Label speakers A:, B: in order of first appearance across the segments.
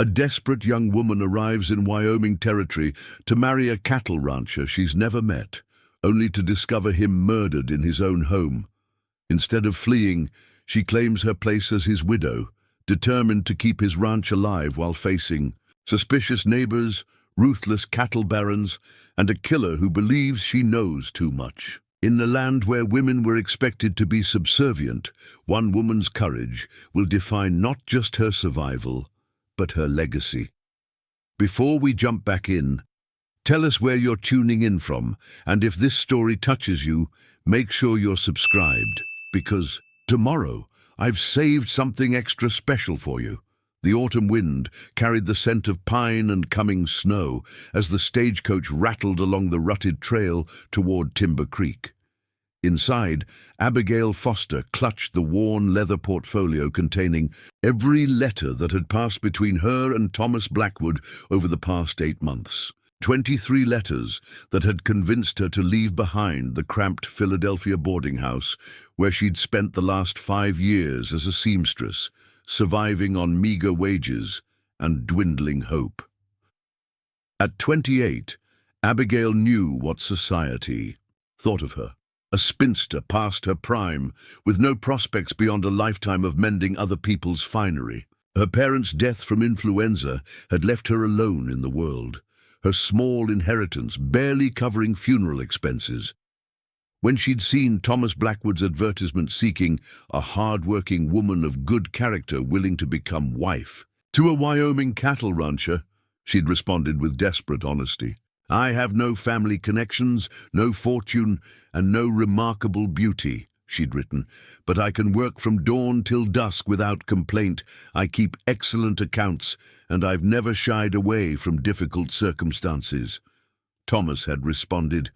A: A desperate young woman arrives in Wyoming territory to marry a cattle rancher she's never met, only to discover him murdered in his own home. Instead of fleeing, she claims her place as his widow, determined to keep his ranch alive while facing suspicious neighbors, ruthless cattle barons, and a killer who believes she knows too much. In the land where women were expected to be subservient, one woman's courage will define not just her survival, but her legacy. Before we jump back in, tell us where you're tuning in from, and if this story touches you, make sure you're subscribed, because tomorrow I've saved something extra special for you. The autumn wind carried the scent of pine and coming snow as the stagecoach rattled along the rutted trail toward Timber Creek. Inside, Abigail Foster clutched the worn leather portfolio containing every letter that had passed between her and Thomas Blackwood over the past 8 months. 23 letters that had convinced her to leave behind the cramped Philadelphia boarding house where she'd spent the last 5 years as a seamstress, surviving on meager wages and dwindling hope. At 28, Abigail knew what society thought of her. A spinster past her prime, with no prospects beyond a lifetime of mending other people's finery. Her parents' death from influenza had left her alone in the world, her small inheritance barely covering funeral expenses. When she'd seen Thomas Blackwood's advertisement seeking a hard-working woman of good character willing to become wife to a Wyoming cattle rancher, she'd responded with desperate honesty. "I have no family connections, no fortune, and no remarkable beauty," she'd written, "but I can work from dawn till dusk without complaint. I keep excellent accounts, and I've never shied away from difficult circumstances." Thomas had responded,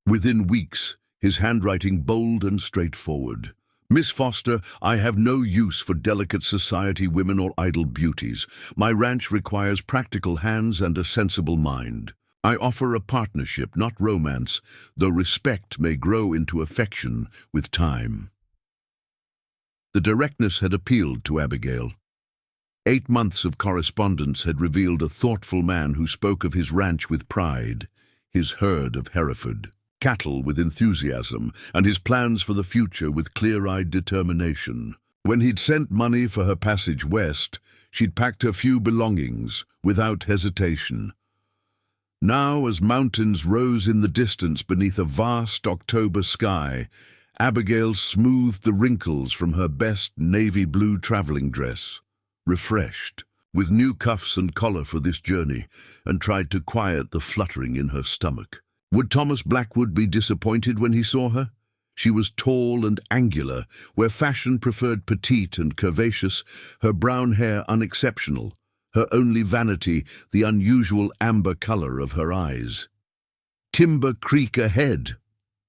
A: within weeks, his handwriting bold and straightforward. "Miss Foster, I have no use for delicate society women or idle beauties. My ranch requires practical hands and a sensible mind. I offer a partnership, not romance, though respect may grow into affection with time." The directness had appealed to Abigail. 8 months of correspondence had revealed a thoughtful man who spoke of his ranch with pride, his herd of Hereford cattle with enthusiasm, and his plans for the future with clear-eyed determination. When he'd sent money for her passage west, she'd packed her few belongings without hesitation. Now, as mountains rose in the distance beneath a vast October sky, Abigail smoothed the wrinkles from her best navy blue traveling dress, refreshed, with new cuffs and collar for this journey, and tried to quiet the fluttering in her stomach. Would Thomas Blackwood be disappointed when he saw her? She was tall and angular, where fashion preferred petite and curvaceous, her brown hair unexceptional, her only vanity the unusual amber color of her eyes. "Timber Creek ahead,"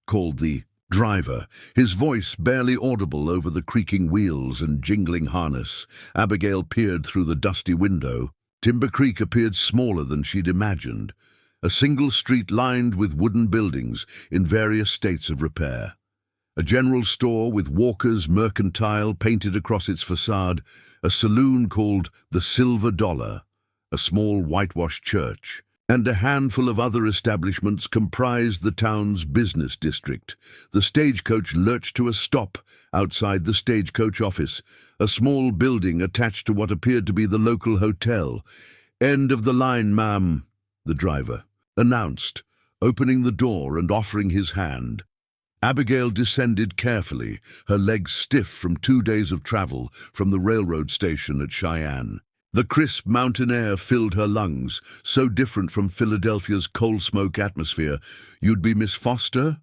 A: called the driver, his voice barely audible over the creaking wheels and jingling harness. Abigail peered through the dusty window. Timber Creek appeared smaller than she'd imagined, a single street lined with wooden buildings in various states of repair. A general store with Walker's Mercantile painted across its facade, a saloon called the Silver Dollar, a small whitewashed church, and a handful of other establishments comprised the town's business district. The stagecoach lurched to a stop outside the stagecoach office, a small building attached to what appeared to be the local hotel. "End of the line, ma'am," the driver announced, opening the door and offering his hand. Abigail descended carefully, her legs stiff from 2 days of travel from the railroad station at Cheyenne. The crisp mountain air filled her lungs, so different from Philadelphia's coal smoke atmosphere. "You'd be Miss Foster?"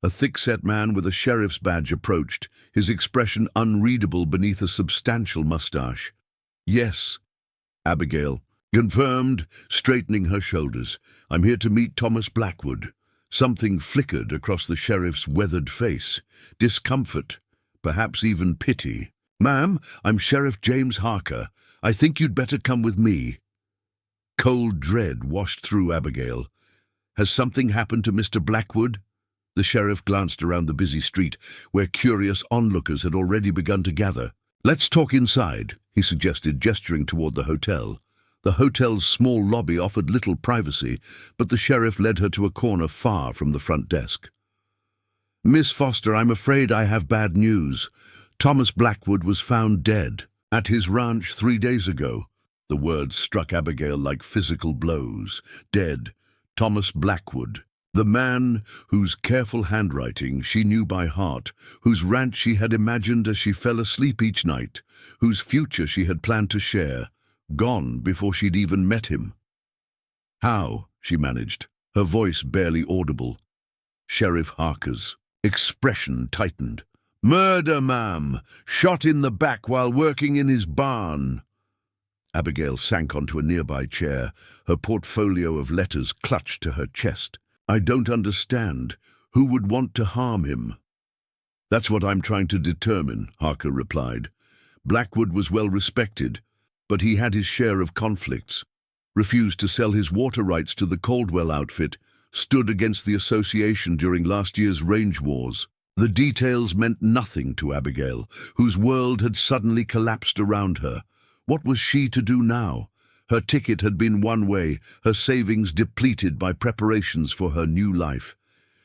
A: A thick-set man with a sheriff's badge approached, his expression unreadable beneath a substantial mustache. "Yes," Abigail confirmed, straightening her shoulders. "I'm here to meet Thomas Blackwood." Something flickered across the sheriff's weathered face. Discomfort, perhaps even pity. "Ma'am, I'm Sheriff James Harker. I think you'd better come with me." Cold dread washed through Abigail. "Has something happened to Mr. Blackwood?" The sheriff glanced around the busy street, where curious onlookers had already begun to gather. "Let's talk inside," he suggested, gesturing toward the hotel. The hotel's small lobby offered little privacy, but the sheriff led her to a corner far from the front desk. "Miss Foster, I'm afraid I have bad news. Thomas Blackwood was found dead at his ranch 3 days ago." The words struck Abigail like physical blows. Dead. Thomas Blackwood. The man whose careful handwriting she knew by heart, whose ranch she had imagined as she fell asleep each night, whose future she had planned to share, gone before she'd even met him. "How?" she managed, her voice barely audible. Sheriff Harker's expression tightened. "Murder, ma'am! Shot in the back while working in his barn." Abigail sank onto a nearby chair, her portfolio of letters clutched to her chest. "I don't understand. Who would want to harm him?" "That's what I'm trying to determine," Harker replied. "Blackwood was well respected, but he had his share of conflicts. Refused to sell his water rights to the Caldwell outfit, stood against the association during last year's range wars." The details meant nothing to Abigail, whose world had suddenly collapsed around her. What was she to do now? Her ticket had been one way, her savings depleted by preparations for her new life.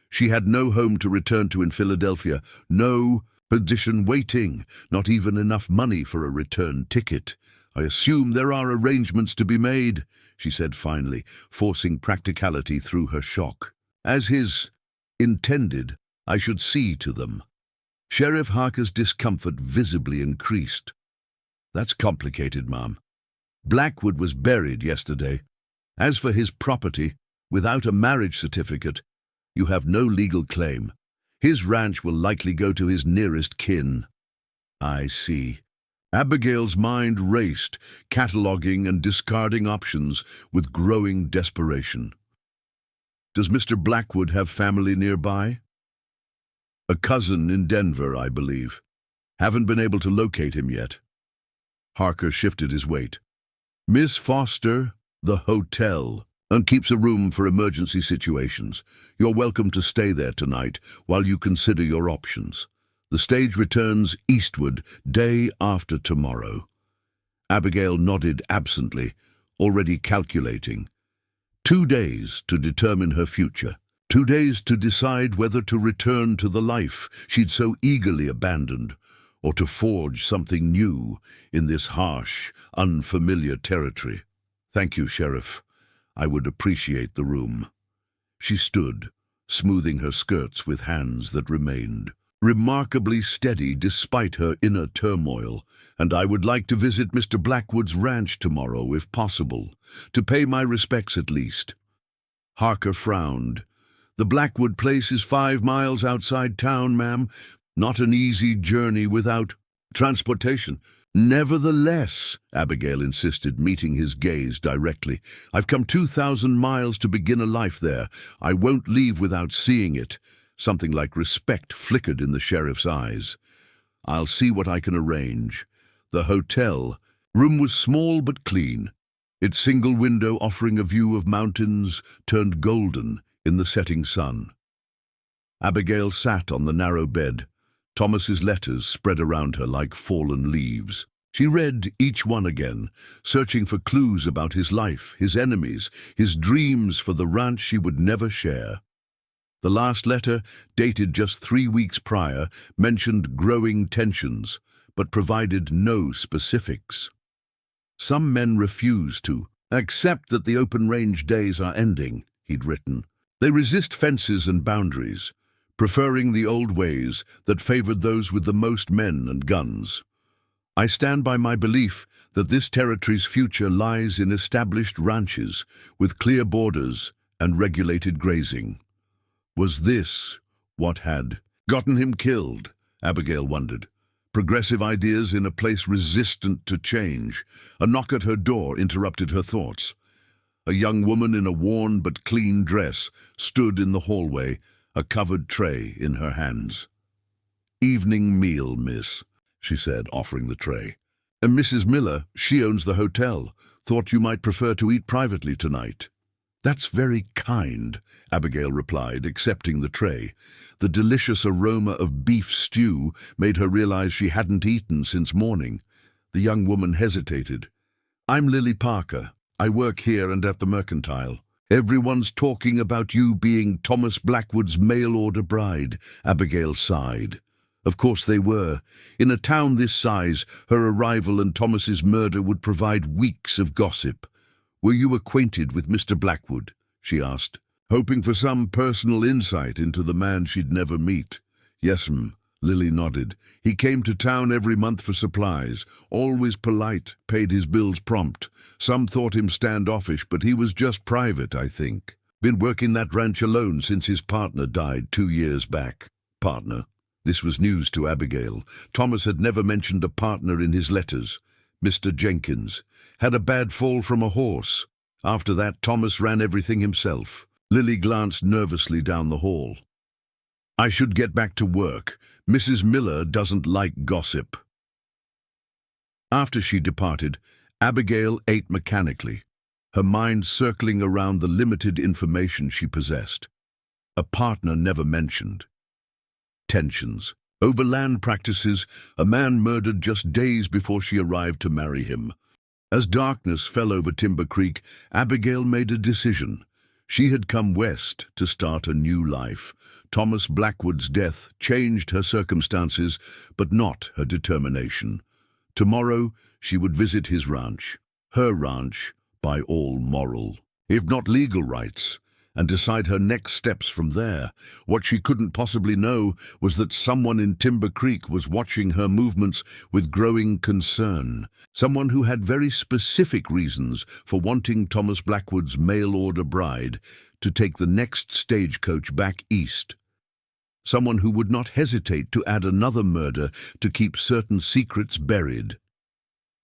A: She had no home to return to in Philadelphia, no position waiting, not even enough money for a return ticket. "I assume there are arrangements to be made," she said finally, forcing practicality through her shock. "As his intended, I should see to them." Sheriff Harker's discomfort visibly increased. "That's complicated, ma'am. Blackwood was buried yesterday. As for his property, without a marriage certificate, you have no legal claim. His ranch will likely go to his nearest kin." "I see." Abigail's mind raced, cataloguing and discarding options with growing desperation. "Does Mr. Blackwood have family nearby?" "A cousin in Denver, I believe. Haven't been able to locate him yet." Harker shifted his weight. "Miss Foster, the hotel, and keeps a room for emergency situations. You're welcome to stay there tonight while you consider your options. The stage returns eastward day after tomorrow." Abigail nodded absently, already calculating. 2 days to determine her future. 2 days to decide whether to return to the life she'd so eagerly abandoned, or to forge something new in this harsh, unfamiliar territory. "Thank you, Sheriff. I would appreciate the room." She stood, smoothing her skirts with hands that remained remarkably steady despite her inner turmoil. "And I would like to visit Mr. Blackwood's ranch tomorrow, if possible, to pay my respects at least." Harker frowned. "The Blackwood place is 5 miles outside town, ma'am. Not an easy journey without transportation." "Nevertheless," Abigail insisted, meeting his gaze directly, "I've come 2,000 miles to begin a life there. I won't leave without seeing it." Something like respect flickered in the sheriff's eyes. "I'll see what I can arrange." The hotel room was small but clean, its single window offering a view of mountains turned golden in the setting sun. Abigail sat on the narrow bed, Thomas's letters spread around her like fallen leaves. She read each one again, searching for clues about his life, his enemies, his dreams for the ranch she would never share. The last letter, dated just 3 weeks prior, mentioned growing tensions, but provided no specifics. "Some men refuse to accept that the open-range days are ending," he'd written. "They resist fences and boundaries, preferring the old ways that favored those with the most men and guns. I stand by my belief that this territory's future lies in established ranches with clear borders and regulated grazing." Was this what had gotten him killed? Abigail wondered. Progressive ideas in a place resistant to change. A knock at her door interrupted her thoughts. A young woman in a worn but clean dress stood in the hallway, a covered tray in her hands. "Evening meal, miss," she said, offering the tray. "And Mrs. Miller, she owns the hotel. Thought you might prefer to eat privately tonight." "That's very kind," Abigail replied, accepting the tray. The delicious aroma of beef stew made her realize she hadn't eaten since morning. The young woman hesitated. "I'm Lily Parker. I work here and at the Mercantile. Everyone's talking about you being Thomas Blackwood's mail-order bride, Abigail sighed. Of course they were. In a town this size, her arrival and Thomas's murder would provide weeks of gossip. Were you acquainted with Mr. Blackwood? She asked, hoping for some personal insight into the man she'd never meet. Yes'm, Lily nodded. He came to town every month for supplies, always polite, paid his bills prompt. Some thought him standoffish, but he was just private, I think. Been working that ranch alone since his partner died 2 years back. Partner? This was news to Abigail. Thomas had never mentioned a partner in his letters. Mr. Jenkins. Had a bad fall from a horse. After that, Thomas ran everything himself. Lily glanced nervously down the hall. I should get back to work. Mrs. Miller doesn't like gossip. After she departed, Abigail ate mechanically, her mind circling around the limited information she possessed. A partner never mentioned. Tensions. Over land practices, a man murdered just days before she arrived to marry him. As darkness fell over Timber Creek, Abigail made a decision. She had come west to start a new life. Thomas Blackwood's death changed her circumstances, but not her determination. Tomorrow she would visit his ranch, her ranch, by all moral, if not legal rights, and decide her next steps from there. What she couldn't possibly know was that someone in Timber Creek was watching her movements with growing concern. Someone who had very specific reasons for wanting Thomas Blackwood's mail-order bride to take the next stagecoach back east. Someone who would not hesitate to add another murder to keep certain secrets buried.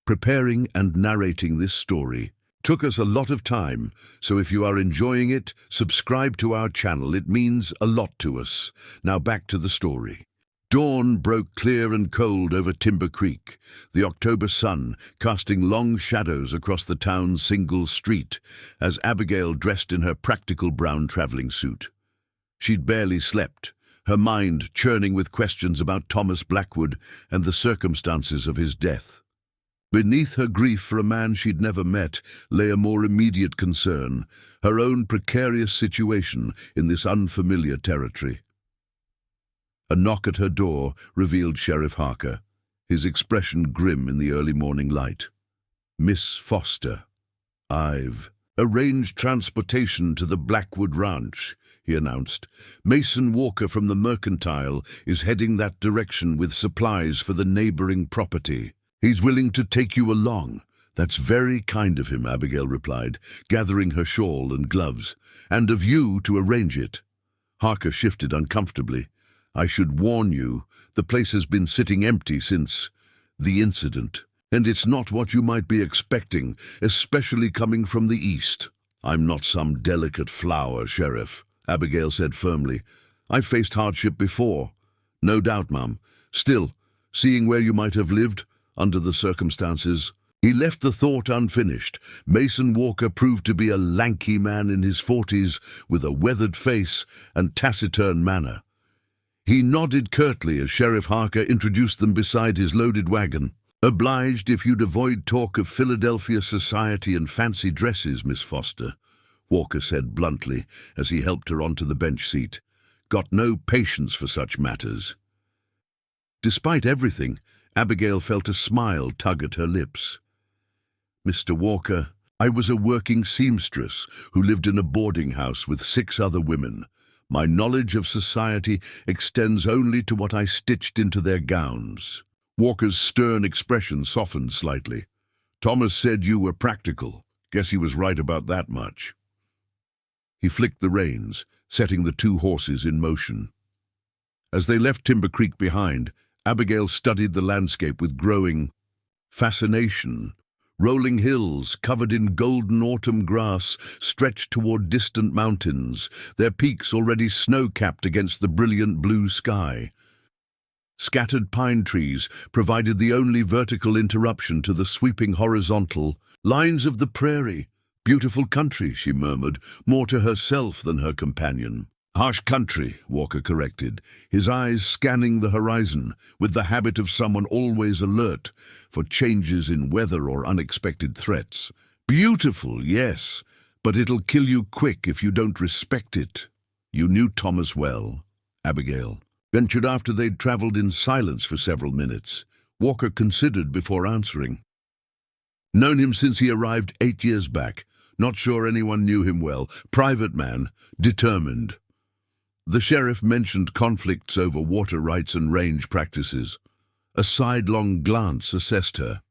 A: Preparing and narrating this story took us a lot of time, so if you are enjoying it, subscribe to our channel. It means a lot to us. Now back to the story. Dawn broke clear and cold over Timber Creek, the October sun casting long shadows across the town's single street, as Abigail dressed in her practical brown traveling suit. She'd barely slept, her mind churning with questions about Thomas Blackwood and the circumstances of his death. Beneath her grief for a man she'd never met lay a more immediate concern, her own precarious situation in this unfamiliar territory. A knock at her door revealed Sheriff Harker, his expression grim in the early morning light. Miss Foster, I've arranged transportation to the Blackwood Ranch, he announced. Mason Walker from the Mercantile is heading that direction with supplies for the neighboring property. He's willing to take you along. That's very kind of him, Abigail replied, gathering her shawl and gloves. And of you to arrange it. Harker shifted uncomfortably. I should warn you, the place has been sitting empty since the incident. And it's not what you might be expecting, especially coming from the east. I'm not some delicate flower, Sheriff, Abigail said firmly. I've faced hardship before. No doubt, Mum. Still, seeing where you might have lived, under the circumstances, he left the thought unfinished. Mason Walker proved to be a lanky man in his 40s with a weathered face and taciturn manner. He nodded curtly as Sheriff Harker introduced them beside his loaded wagon. Obliged if you'd avoid talk of Philadelphia society and fancy dresses, Miss Foster, Walker said bluntly as he helped her onto the bench seat. Got no patience for such matters. Despite everything, Abigail felt a smile tug at her lips. Mr. Walker, I was a working seamstress who lived in a boarding house with 6 other women. My knowledge of society extends only to what I stitched into their gowns. Walker's stern expression softened slightly. Thomas said you were practical. Guess he was right about that much. He flicked the reins, setting the 2 horses in motion. As they left Timber Creek behind, Abigail studied the landscape with growing fascination. Rolling hills, covered in golden autumn grass, stretched toward distant mountains, their peaks already snow-capped against the brilliant blue sky. Scattered pine trees provided the only vertical interruption to the sweeping horizontal lines of the prairie. Beautiful country, she murmured, more to herself than her companion. Harsh country, Walker corrected, his eyes scanning the horizon with the habit of someone always alert for changes in weather or unexpected threats. Beautiful, yes, but it'll kill you quick if you don't respect it. You knew Thomas well, Abigail ventured after they'd traveled in silence for several minutes. Walker considered before answering. Known him since he arrived 8 years back. Not sure anyone knew him well. Private man, determined. The sheriff mentioned conflicts over water rights and range practices. A sidelong glance assessed her.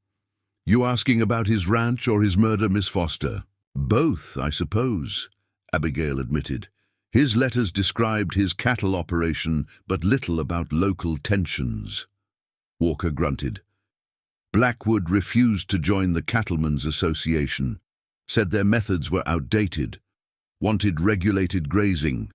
A: You asking about his ranch or his murder, Miss Foster? Both, I suppose, Abigail admitted. His letters described his cattle operation, but little about local tensions. Walker grunted. Blackwood refused to join the Cattlemen's Association, said their methods were outdated, wanted regulated grazing,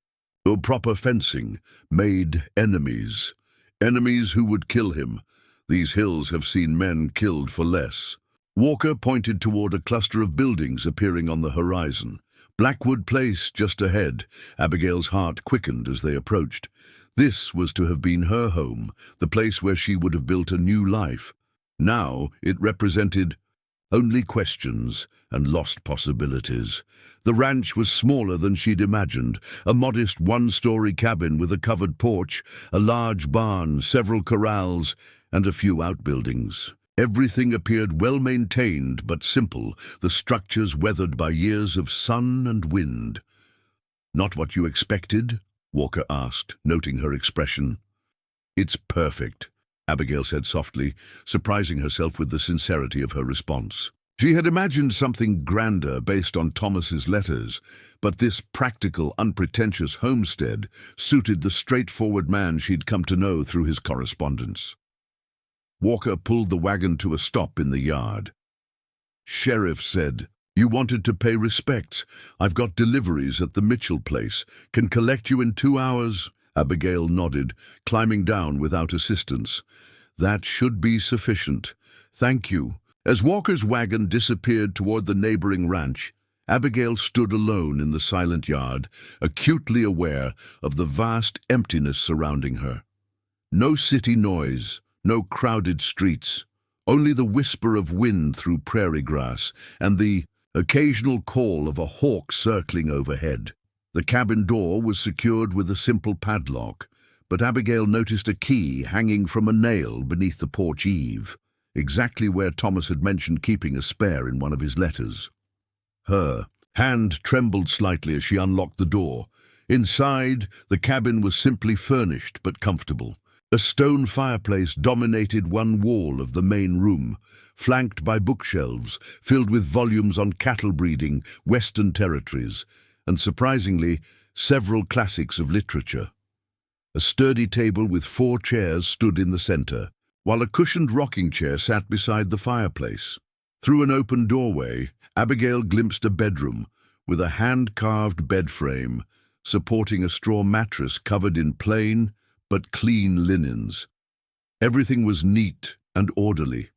A: or proper fencing, made enemies. Enemies who would kill him. These hills have seen men killed for less. Walker pointed toward a cluster of buildings appearing on the horizon. Blackwood Place just ahead. Abigail's heart quickened as they approached. This was to have been her home, the place where she would have built a new life. Now it represented only questions and lost possibilities. The ranch was smaller than she'd imagined, a modest one-story cabin with a covered porch, a large barn, several corrals, and a few outbuildings. Everything appeared well-maintained but simple, the structures weathered by years of sun and wind. Not what you expected? Walker asked, noting her expression. It's perfect, Abigail said softly, surprising herself with the sincerity of her response. She had imagined something grander based on Thomas's letters, but this practical, unpretentious homestead suited the straightforward man she'd come to know through his correspondence. Walker pulled the wagon to a stop in the yard. Sheriff said, You wanted to pay respects. I've got deliveries at the Mitchell place. Can collect you in 2 hours. Abigail nodded, climbing down without assistance. That should be sufficient. Thank you. As Walker's wagon disappeared toward the neighboring ranch, Abigail stood alone in the silent yard, acutely aware of the vast emptiness surrounding her. No city noise, no crowded streets, only the whisper of wind through prairie grass and the occasional call of a hawk circling overhead. The cabin door was secured with a simple padlock, but Abigail noticed a key hanging from a nail beneath the porch eave, exactly where Thomas had mentioned keeping a spare in one of his letters. Her hand trembled slightly as she unlocked the door. Inside, the cabin was simply furnished but comfortable. A stone fireplace dominated one wall of the main room, flanked by bookshelves filled with volumes on cattle breeding, Western territories, and surprisingly, several classics of literature. A sturdy table with 4 chairs stood in the center, while a cushioned rocking chair sat beside the fireplace. Through an open doorway, Abigail glimpsed a bedroom with a hand-carved bed frame supporting a straw mattress covered in plain but clean linens. Everything was neat and orderly.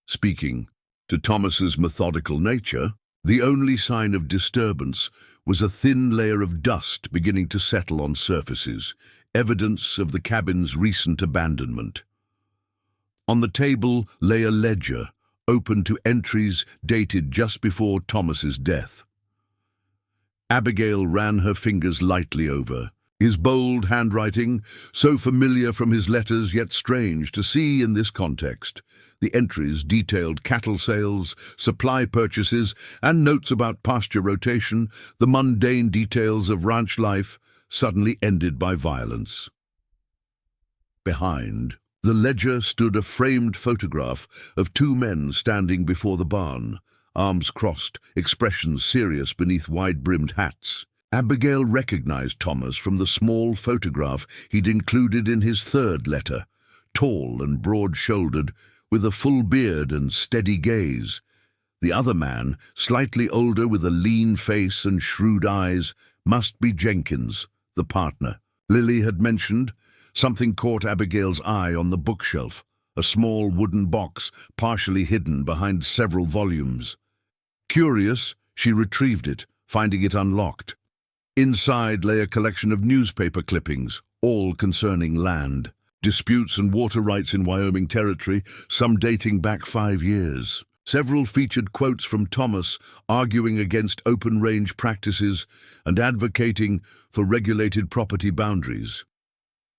A: Speaking to Thomas's methodical nature, the only sign of disturbance was a thin layer of dust beginning to settle on surfaces, evidence of the cabin's recent abandonment. On the table lay a ledger, open to entries dated just before Thomas's death. Abigail ran her fingers lightly over. His bold handwriting, so familiar from his letters yet strange to see in this context. The entries detailed cattle sales, supply purchases, and notes about pasture rotation, the mundane details of ranch life, suddenly ended by violence. Behind the ledger stood a framed photograph of 2 men standing before the barn, arms crossed, expressions serious beneath wide-brimmed hats. Abigail recognized Thomas from the small photograph he'd included in his 3rd letter, tall and broad-shouldered, with a full beard and steady gaze. The other man, slightly older with a lean face and shrewd eyes, must be Jenkins, the partner. Lily had mentioned. Something caught Abigail's eye on the bookshelf, a small wooden box partially hidden behind several volumes. Curious, she retrieved it, finding it unlocked. Inside lay a collection of newspaper clippings, all concerning land, disputes and water rights in Wyoming Territory, some dating back 5 years. Several featured quotes from Thomas arguing against open-range practices and advocating for regulated property boundaries.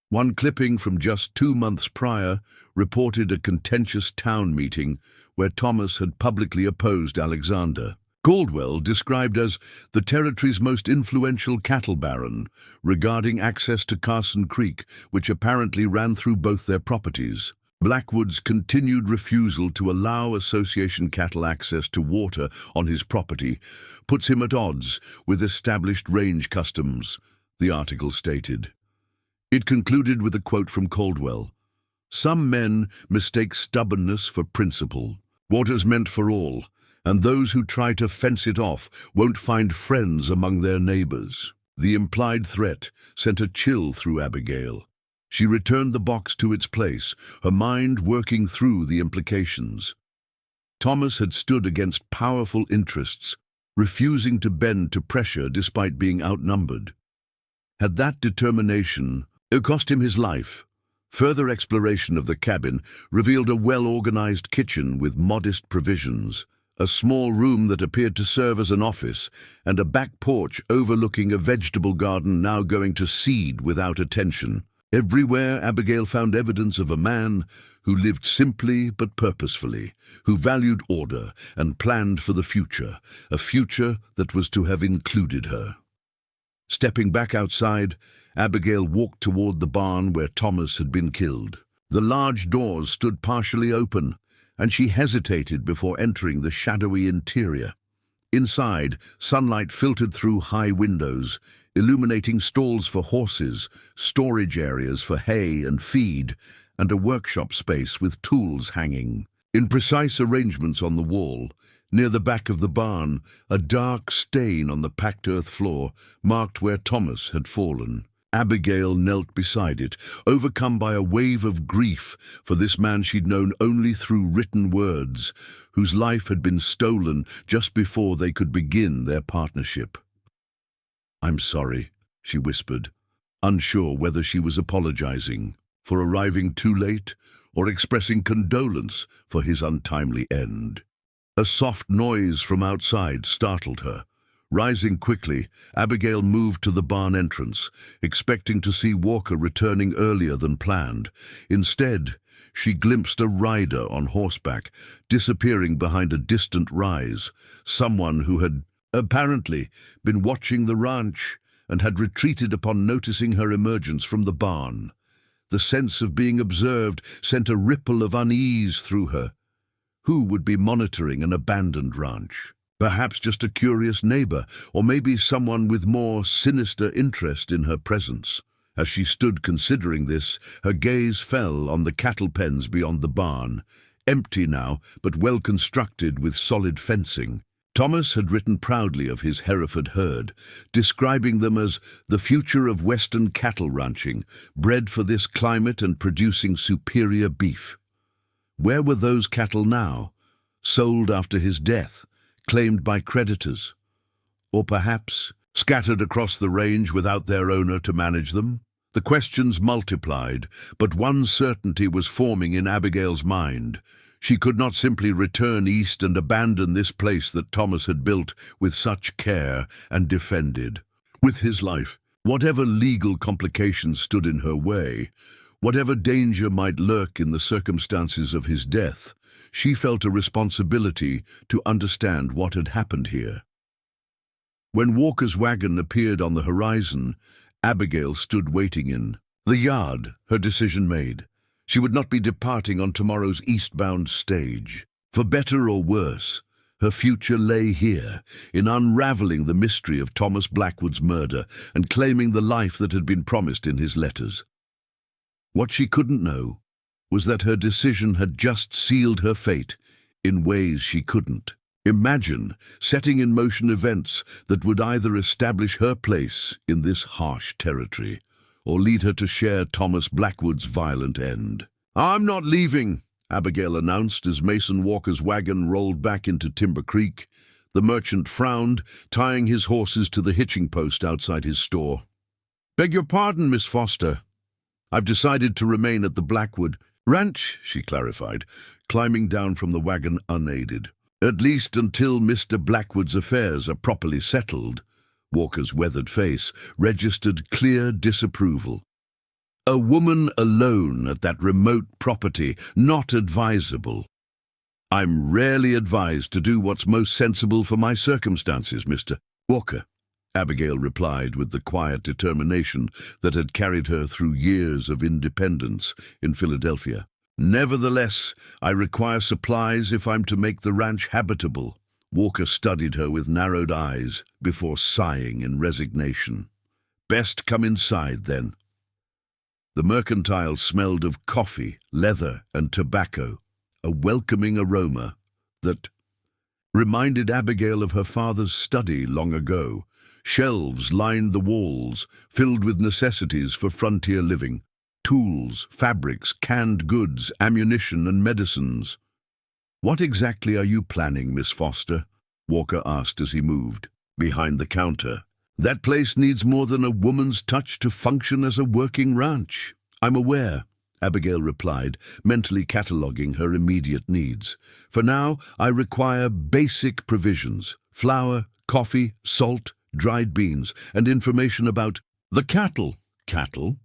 A: One clipping from just 2 months prior reported a contentious town meeting where Thomas had publicly opposed Alexander. Caldwell, described as the territory's most influential cattle baron, regarding access to Carson Creek, which apparently ran through both their properties. Blackwood's continued refusal to allow association cattle access to water on his property puts him at odds with established range customs, the article stated. It concluded with a quote from Caldwell. "Some men mistake stubbornness for principle. Water's meant for all, and those who try to fence it off won't find friends among their neighbors." The implied threat sent a chill through Abigail. She returned the box to its place, her mind working through the implications. Thomas had stood against powerful interests, refusing to bend to pressure despite being outnumbered. Had that determination cost him his life? Further exploration of the cabin revealed a well-organized kitchen with modest provisions, a small room that appeared to serve as an office, and a back porch overlooking a vegetable garden now going to seed without attention. Everywhere Abigail found evidence of a man who lived simply but purposefully, who valued order and planned for the future, a future that was to have included her. Stepping back outside, Abigail walked toward the barn where Thomas had been killed. The large doors stood partially open, and she hesitated before entering the shadowy interior. Inside, sunlight filtered through high windows, illuminating stalls for horses, storage areas for hay and feed, and a workshop space with tools hanging. In precise arrangements on the wall, near the back of the barn, a dark stain on the packed earth floor marked where Thomas had fallen. Abigail knelt beside it, overcome by a wave of grief for this man she'd known only through written words, whose life had been stolen just before they could begin their partnership. "I'm sorry," she whispered, unsure whether she was apologizing for arriving too late or expressing condolence for his untimely end. A soft noise from outside startled her. Rising quickly, Abigail moved to the barn entrance, expecting to see Walker returning earlier than planned. Instead, she glimpsed a rider on horseback, disappearing behind a distant rise, someone who had apparently been watching the ranch and had retreated upon noticing her emergence from the barn. The sense of being observed sent a ripple of unease through her. Who would be monitoring an abandoned ranch? Perhaps just a curious neighbor, or maybe someone with more sinister interest in her presence. As she stood considering this, her gaze fell on the cattle pens beyond the barn, empty now, but well constructed with solid fencing. Thomas had written proudly of his Hereford herd, describing them as the future of western cattle ranching, bred for this climate and producing superior beef. Where were those cattle now? Sold after his death? Claimed by creditors? Or perhaps scattered across the range without their owner to manage them? The questions multiplied, but one certainty was forming in Abigail's mind. She could not simply return east and abandon this place that Thomas had built with such care and defended. With his life, whatever legal complications stood in her way, whatever danger might lurk in the circumstances of his death, she felt a responsibility to understand what had happened here. When Walker's wagon appeared on the horizon, Abigail stood waiting in the yard, her decision made. She would not be departing on tomorrow's eastbound stage. For better or worse, her future lay here, in unraveling the mystery of Thomas Blackwood's murder and claiming the life that had been promised in his letters. What she couldn't know was that her decision had just sealed her fate in ways she couldn't. Imagine setting in motion events that would either establish her place in this harsh territory or lead her to share Thomas Blackwood's violent end. "I'm not leaving," Abigail announced as Mason Walker's wagon rolled back into Timber Creek. The merchant frowned, tying his horses to the hitching post outside his store. "Beg your pardon, Miss Foster. I've decided to remain at the Blackwood Ranch," she clarified, climbing down from the wagon unaided. At least until Mr. Blackwood's affairs are properly settled. Walker's weathered face registered clear disapproval. A woman alone at that remote property, not advisable. I'm rarely advised to do what's most sensible for my circumstances, Mr. Walker, Abigail replied with the quiet determination that had carried her through years of independence in Philadelphia. Nevertheless, I require supplies if I'm to make the ranch habitable. Walker studied her with narrowed eyes before sighing in resignation. Best come inside, then. The mercantile smelled of coffee, leather, and tobacco, a welcoming aroma that reminded Abigail of her father's study long ago. Shelves lined the walls, filled with necessities for frontier living: tools, fabrics, canned goods, ammunition, and medicines. "What exactly are you planning, Miss Foster?" Walker asked as he moved behind the counter. "That place needs more than a woman's touch to function as a working ranch." "I'm aware," Abigail replied, mentally cataloguing her immediate needs. "For now, I require basic provisions: flour, coffee, salt, dried beans, and information about the cattle." "Cattle?"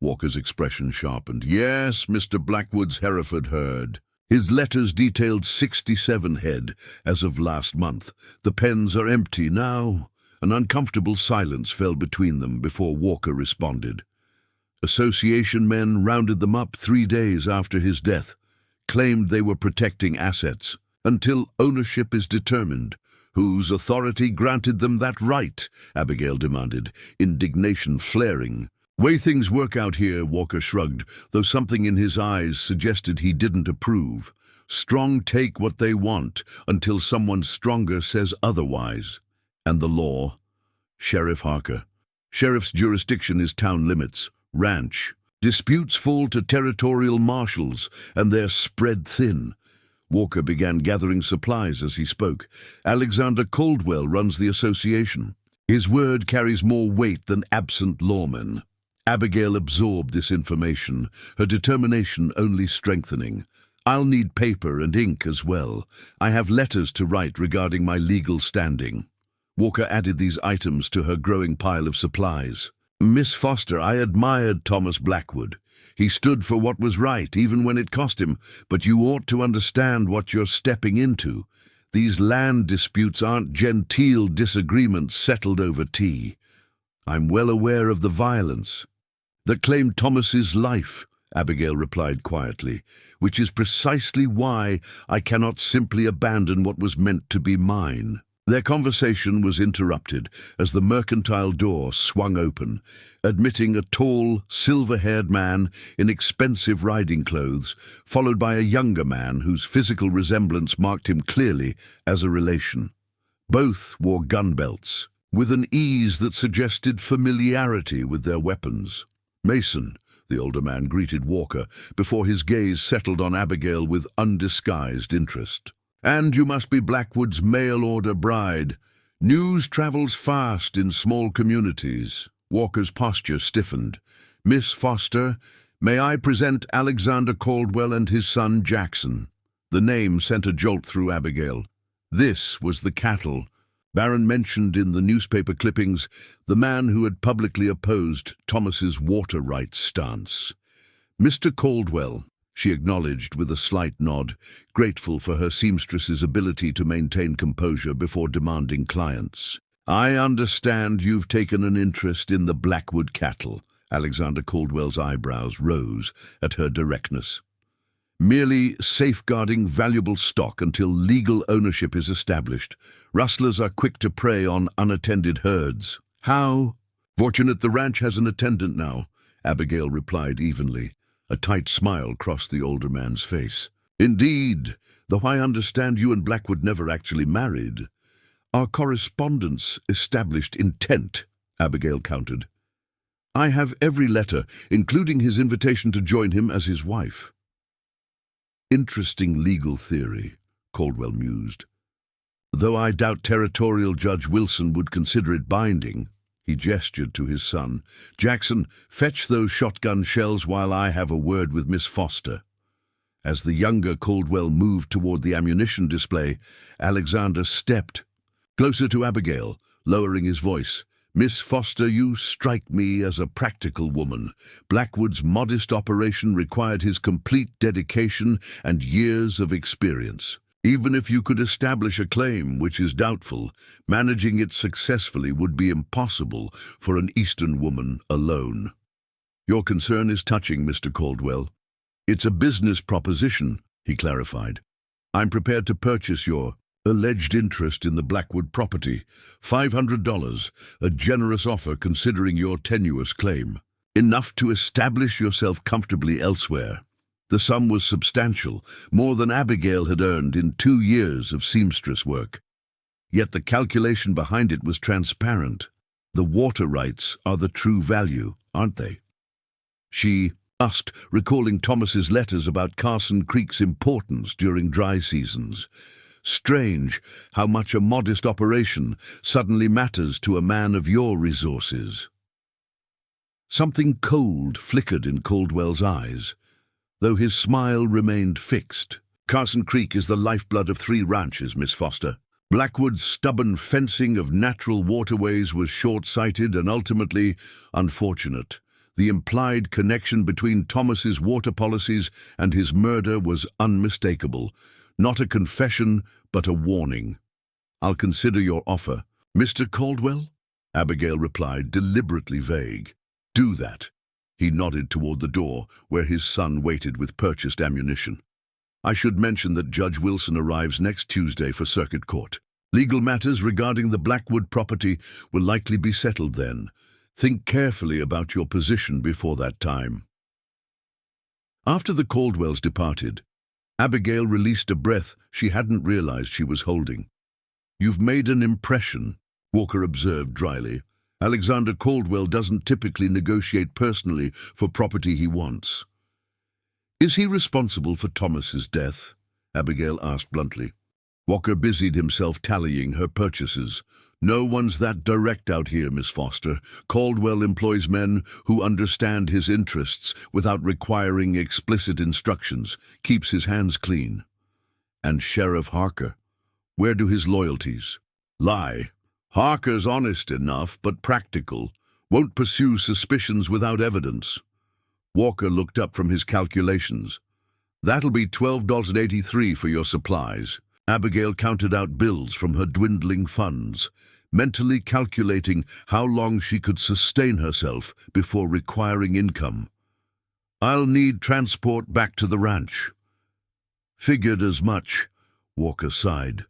A: Walker's expression sharpened. "Yes, Mr. Blackwood's Hereford herd. His letters detailed 67 head as of last month. The pens are empty now." An uncomfortable silence fell between them before Walker responded. "Association men rounded them up 3 days after his death, claimed they were protecting assets. Until ownership is determined, whose authority granted them that right?" Abigail demanded, indignation flaring. "Way things work out here," Walker shrugged, though something in his eyes suggested he didn't approve. "Strong take what they want until someone stronger says otherwise." "And the law?" "Sheriff Harker. Sheriff's jurisdiction is town limits. Ranch. Disputes fall to territorial marshals, and they're spread thin." Walker began gathering supplies as he spoke. "Alexander Caldwell runs the association. His word carries more weight than absent lawmen." Abigail absorbed this information, her determination only strengthening. "I'll need paper and ink as well. I have letters to write regarding my legal standing." Walker added these items to her growing pile of supplies. "Miss Foster, I admired Thomas Blackwood. He stood for what was right, even when it cost him, but you ought to understand what you're stepping into. These land disputes aren't genteel disagreements settled over tea. I'm well aware of the violence that claimed Thomas's life," Abigail replied quietly, "which is precisely why I cannot simply abandon what was meant to be mine." Their conversation was interrupted as the mercantile door swung open, admitting a tall, silver-haired man in expensive riding clothes, followed by a younger man whose physical resemblance marked him clearly as a relation. Both wore gun belts, with an ease that suggested familiarity with their weapons. "Mason," the older man greeted Walker, before his gaze settled on Abigail with undisguised interest. "And you must be Blackwood's mail-order bride. News travels fast in small communities." Walker's posture stiffened. "Miss Foster, may I present Alexander Caldwell and his son Jackson." The name sent a jolt through Abigail. This was the cattle Baron mentioned in the newspaper clippings, the man who had publicly opposed Thomas's water rights stance. "Mr. Caldwell," she acknowledged with a slight nod, grateful for her seamstress's ability to maintain composure before demanding clients. "I understand you've taken an interest in the Blackwood cattle." Alexander Caldwell's eyebrows rose at her directness. "Merely safeguarding valuable stock until legal ownership is established. Rustlers are quick to prey on unattended herds." "How?" "Fortunate the ranch has an attendant now," Abigail replied evenly. A tight smile crossed the older man's face. "Indeed, though I understand you and Blackwood never actually married." "Our correspondence established intent," Abigail countered. "I have every letter, including his invitation to join him as his wife." "Interesting legal theory," Caldwell mused. "Though I doubt Territorial Judge Wilson would consider it binding." He gestured to his son. "Jackson, fetch those shotgun shells while I have a word with Miss Foster." As the younger Caldwell moved toward the ammunition display, Alexander stepped closer to Abigail, lowering his voice. "Miss Foster, you strike me as a practical woman. Blackwood's modest operation required his complete dedication and years of experience. Even if you could establish a claim, which is doubtful, managing it successfully would be impossible for an Eastern woman alone." "Your concern is touching, Mr. Caldwell. It's a business proposition," he clarified. "I'm prepared to purchase your alleged interest in the Blackwood property. $500, a generous offer considering your tenuous claim. Enough to establish yourself comfortably elsewhere." The sum was substantial, more than Abigail had earned in 2 years of seamstress work. Yet the calculation behind it was transparent. The water rights are the true value, aren't they? She asked, recalling Thomas's letters about Carson Creek's importance during dry seasons. Strange how much a modest operation suddenly matters to a man of your resources. Something cold flickered in Caldwell's eyes, though his smile remained fixed. "Carson Creek is the lifeblood of 3 ranches, Miss Foster. Blackwood's stubborn fencing of natural waterways was short-sighted and ultimately unfortunate. The implied connection between Thomas's water policies and his murder was unmistakable. Not a confession, but a warning. I'll consider your offer." "Mr. Caldwell?" Abigail replied, deliberately vague. "Do that." He nodded toward the door, where his son waited with purchased ammunition. "I should mention that Judge Wilson arrives next Tuesday for circuit court. Legal matters regarding the Blackwood property will likely be settled then. Think carefully about your position before that time." After the Caldwells departed, Abigail released a breath she hadn't realized she was holding. "You've made an impression," Walker observed dryly. "Alexander Caldwell doesn't typically negotiate personally for property he wants." "Is he responsible for Thomas's death?" Abigail asked bluntly. Walker busied himself tallying her purchases. "No one's that direct out here, Miss Foster. Caldwell employs men who understand his interests without requiring explicit instructions, keeps his hands clean." "And Sheriff Harker? Where do his loyalties lie?" "Harker's honest enough, but practical. Won't pursue suspicions without evidence." Walker looked up from his calculations. "That'll be $12.83 for your supplies." Abigail counted out bills from her dwindling funds, mentally calculating how long she could sustain herself before requiring income. "I'll need transport back to the ranch." "Figured as much," Walker sighed.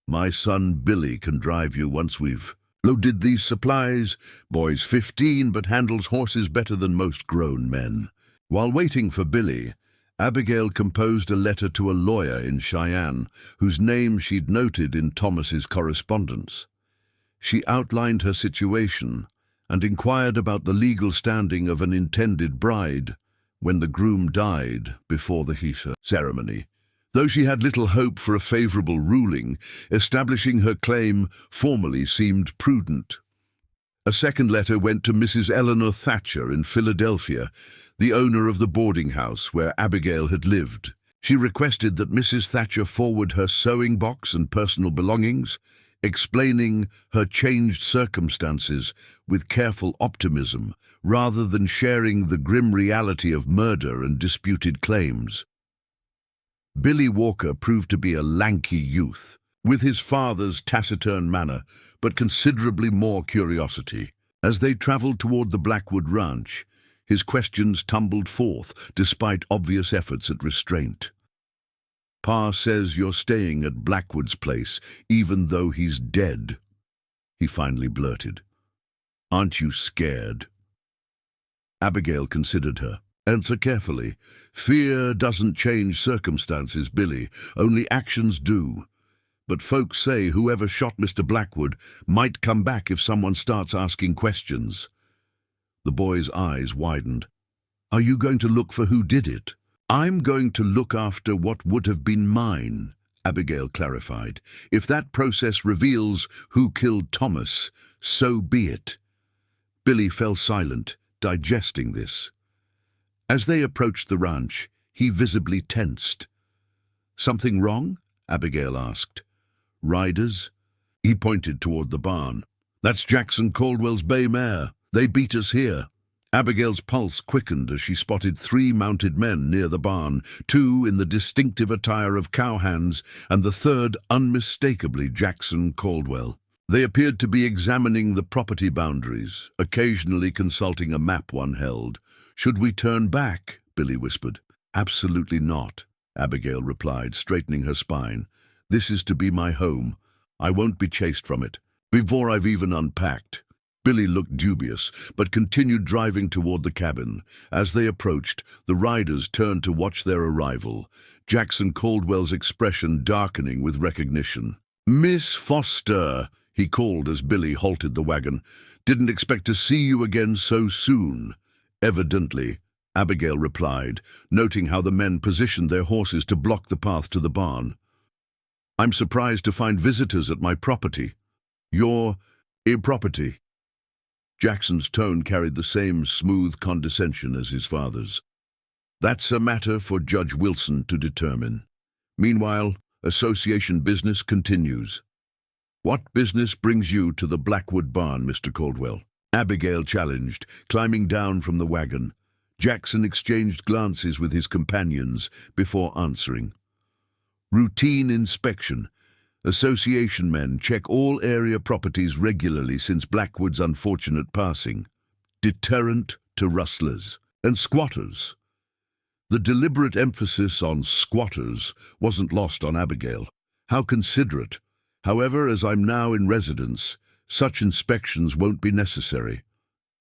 A: "My son Billy can drive you once we've loaded these supplies. Boy's 15 but handles horses better than most grown men." While waiting for Billy, Abigail composed a letter to a lawyer in Cheyenne, whose name she'd noted in Thomas's correspondence. She outlined her situation and inquired about the legal standing of an intended bride when the groom died before the Hisa ceremony. Though she had little hope for a favorable ruling, establishing her claim formally seemed prudent. A second letter went to Mrs. Eleanor Thatcher in Philadelphia, the owner of the boarding house where Abigail had lived. She requested that Mrs. Thatcher forward her sewing box and personal belongings, explaining her changed circumstances with careful optimism, rather than sharing the grim reality of murder and disputed claims. Billy Walker proved to be a lanky youth, with his father's taciturn manner, but considerably more curiosity. As they traveled toward the Blackwood Ranch, his questions tumbled forth despite obvious efforts at restraint. "Pa says you're staying at Blackwood's place, even though he's dead," he finally blurted. "Aren't you scared?" Abigail considered her. "Answer carefully. Fear doesn't change circumstances, Billy. Only actions do. But folks say whoever shot Mr. Blackwood might come back if someone starts asking questions." The boy's eyes widened. "Are you going to look for who did it?" "I'm going to look after what would have been mine," Abigail clarified. "If that process reveals who killed Thomas, so be it." Billy fell silent, digesting this. As they approached the ranch, he visibly tensed. "Something wrong?" Abigail asked. "Riders?" He pointed toward the barn. "That's Jackson Caldwell's bay mare. They beat us here." Abigail's pulse quickened as she spotted 3 mounted men near the barn, 2 in the distinctive attire of cowhands, and the third unmistakably Jackson Caldwell. They appeared to be examining the property boundaries, occasionally consulting a map one held. "Should we turn back?" Billy whispered. "Absolutely not," Abigail replied, straightening her spine. "This is to be my home. I won't be chased from it. Before I've even unpacked." Billy looked dubious, but continued driving toward the cabin. As they approached, the riders turned to watch their arrival, Jackson Caldwell's expression darkening with recognition. "Miss Foster," he called as Billy halted the wagon. "Didn't expect to see you again so soon." "Evidently," Abigail replied, noting how the men positioned their horses to block the path to the barn. "I'm surprised to find visitors at my property." "Your property?" Jackson's tone carried the same smooth condescension as his father's. "That's a matter for Judge Wilson to determine. Meanwhile, association business continues." "What business brings you to the Blackwood barn, Mr. Caldwell?" Abigail challenged, climbing down from the wagon. Jackson exchanged glances with his companions before answering. "Routine inspection. Association men check all area properties regularly since Blackwood's unfortunate passing. Deterrent to rustlers and squatters." The deliberate emphasis on squatters wasn't lost on Abigail. How considerate. "However, as I'm now in residence, such inspections won't be necessary."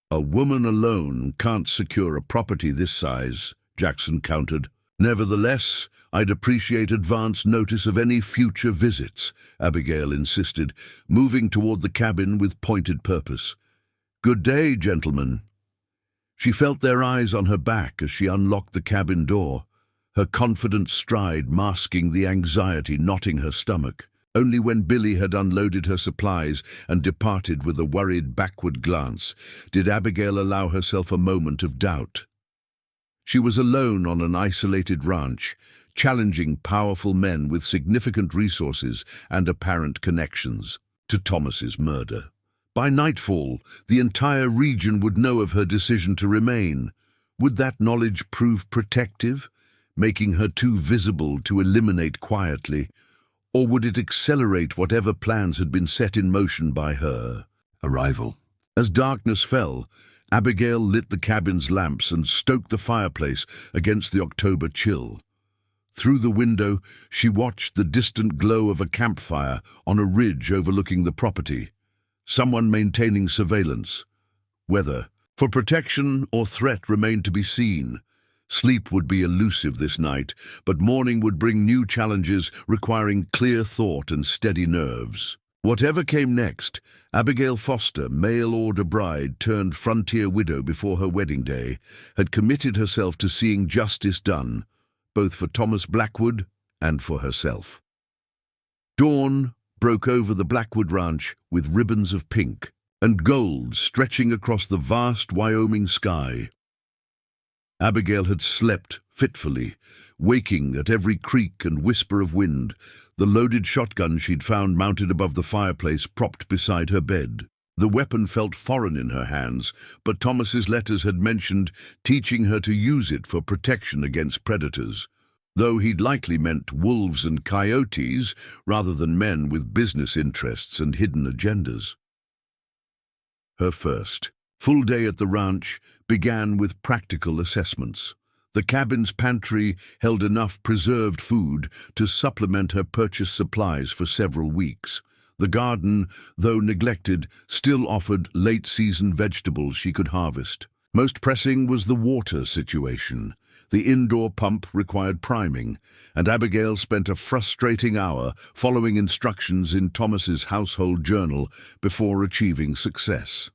A: "A woman alone can't secure a property this size," Jackson countered. "Nevertheless, I'd appreciate advance notice of any future visits," Abigail insisted, moving toward the cabin with pointed purpose. "Good day, gentlemen." She felt their eyes on her back as she unlocked the cabin door, her confident stride masking the anxiety knotting her stomach. Only when Billy had unloaded her supplies and departed with a worried backward glance did Abigail allow herself a moment of doubt. She was alone on an isolated ranch, challenging powerful men with significant resources and apparent connections to Thomas's murder. By nightfall, the entire region would know of her decision to remain. Would that knowledge prove protective, making her too visible to eliminate quietly, or would it accelerate whatever plans had been set in motion by her arrival? As darkness fell, Abigail lit the cabin's lamps and stoked the fireplace against the October chill. Through the window, she watched the distant glow of a campfire on a ridge overlooking the property. Someone maintaining surveillance. Whether for protection or threat remained to be seen. Sleep would be elusive this night, but morning would bring new challenges requiring clear thought and steady nerves. Whatever came next, Abigail Foster, mail-order bride turned frontier widow before her wedding day, had committed herself to seeing justice done, both for Thomas Blackwood and for herself. Dawn broke over the Blackwood Ranch with ribbons of pink and gold stretching across the vast Wyoming sky. Abigail had slept fitfully, waking at every creak and whisper of wind, the loaded shotgun she'd found mounted above the fireplace propped beside her bed. The weapon felt foreign in her hands, but Thomas's letters had mentioned teaching her to use it for protection against predators, though he'd likely meant wolves and coyotes rather than men with business interests and hidden agendas. Her first full day at the ranch began with practical assessments. The cabin's pantry held enough preserved food to supplement her purchased supplies for several weeks. The garden, though neglected, still offered late-season vegetables she could harvest. Most pressing was the water situation. The indoor pump required priming, and Abigail spent a frustrating hour following instructions in Thomas's household journal before achieving success.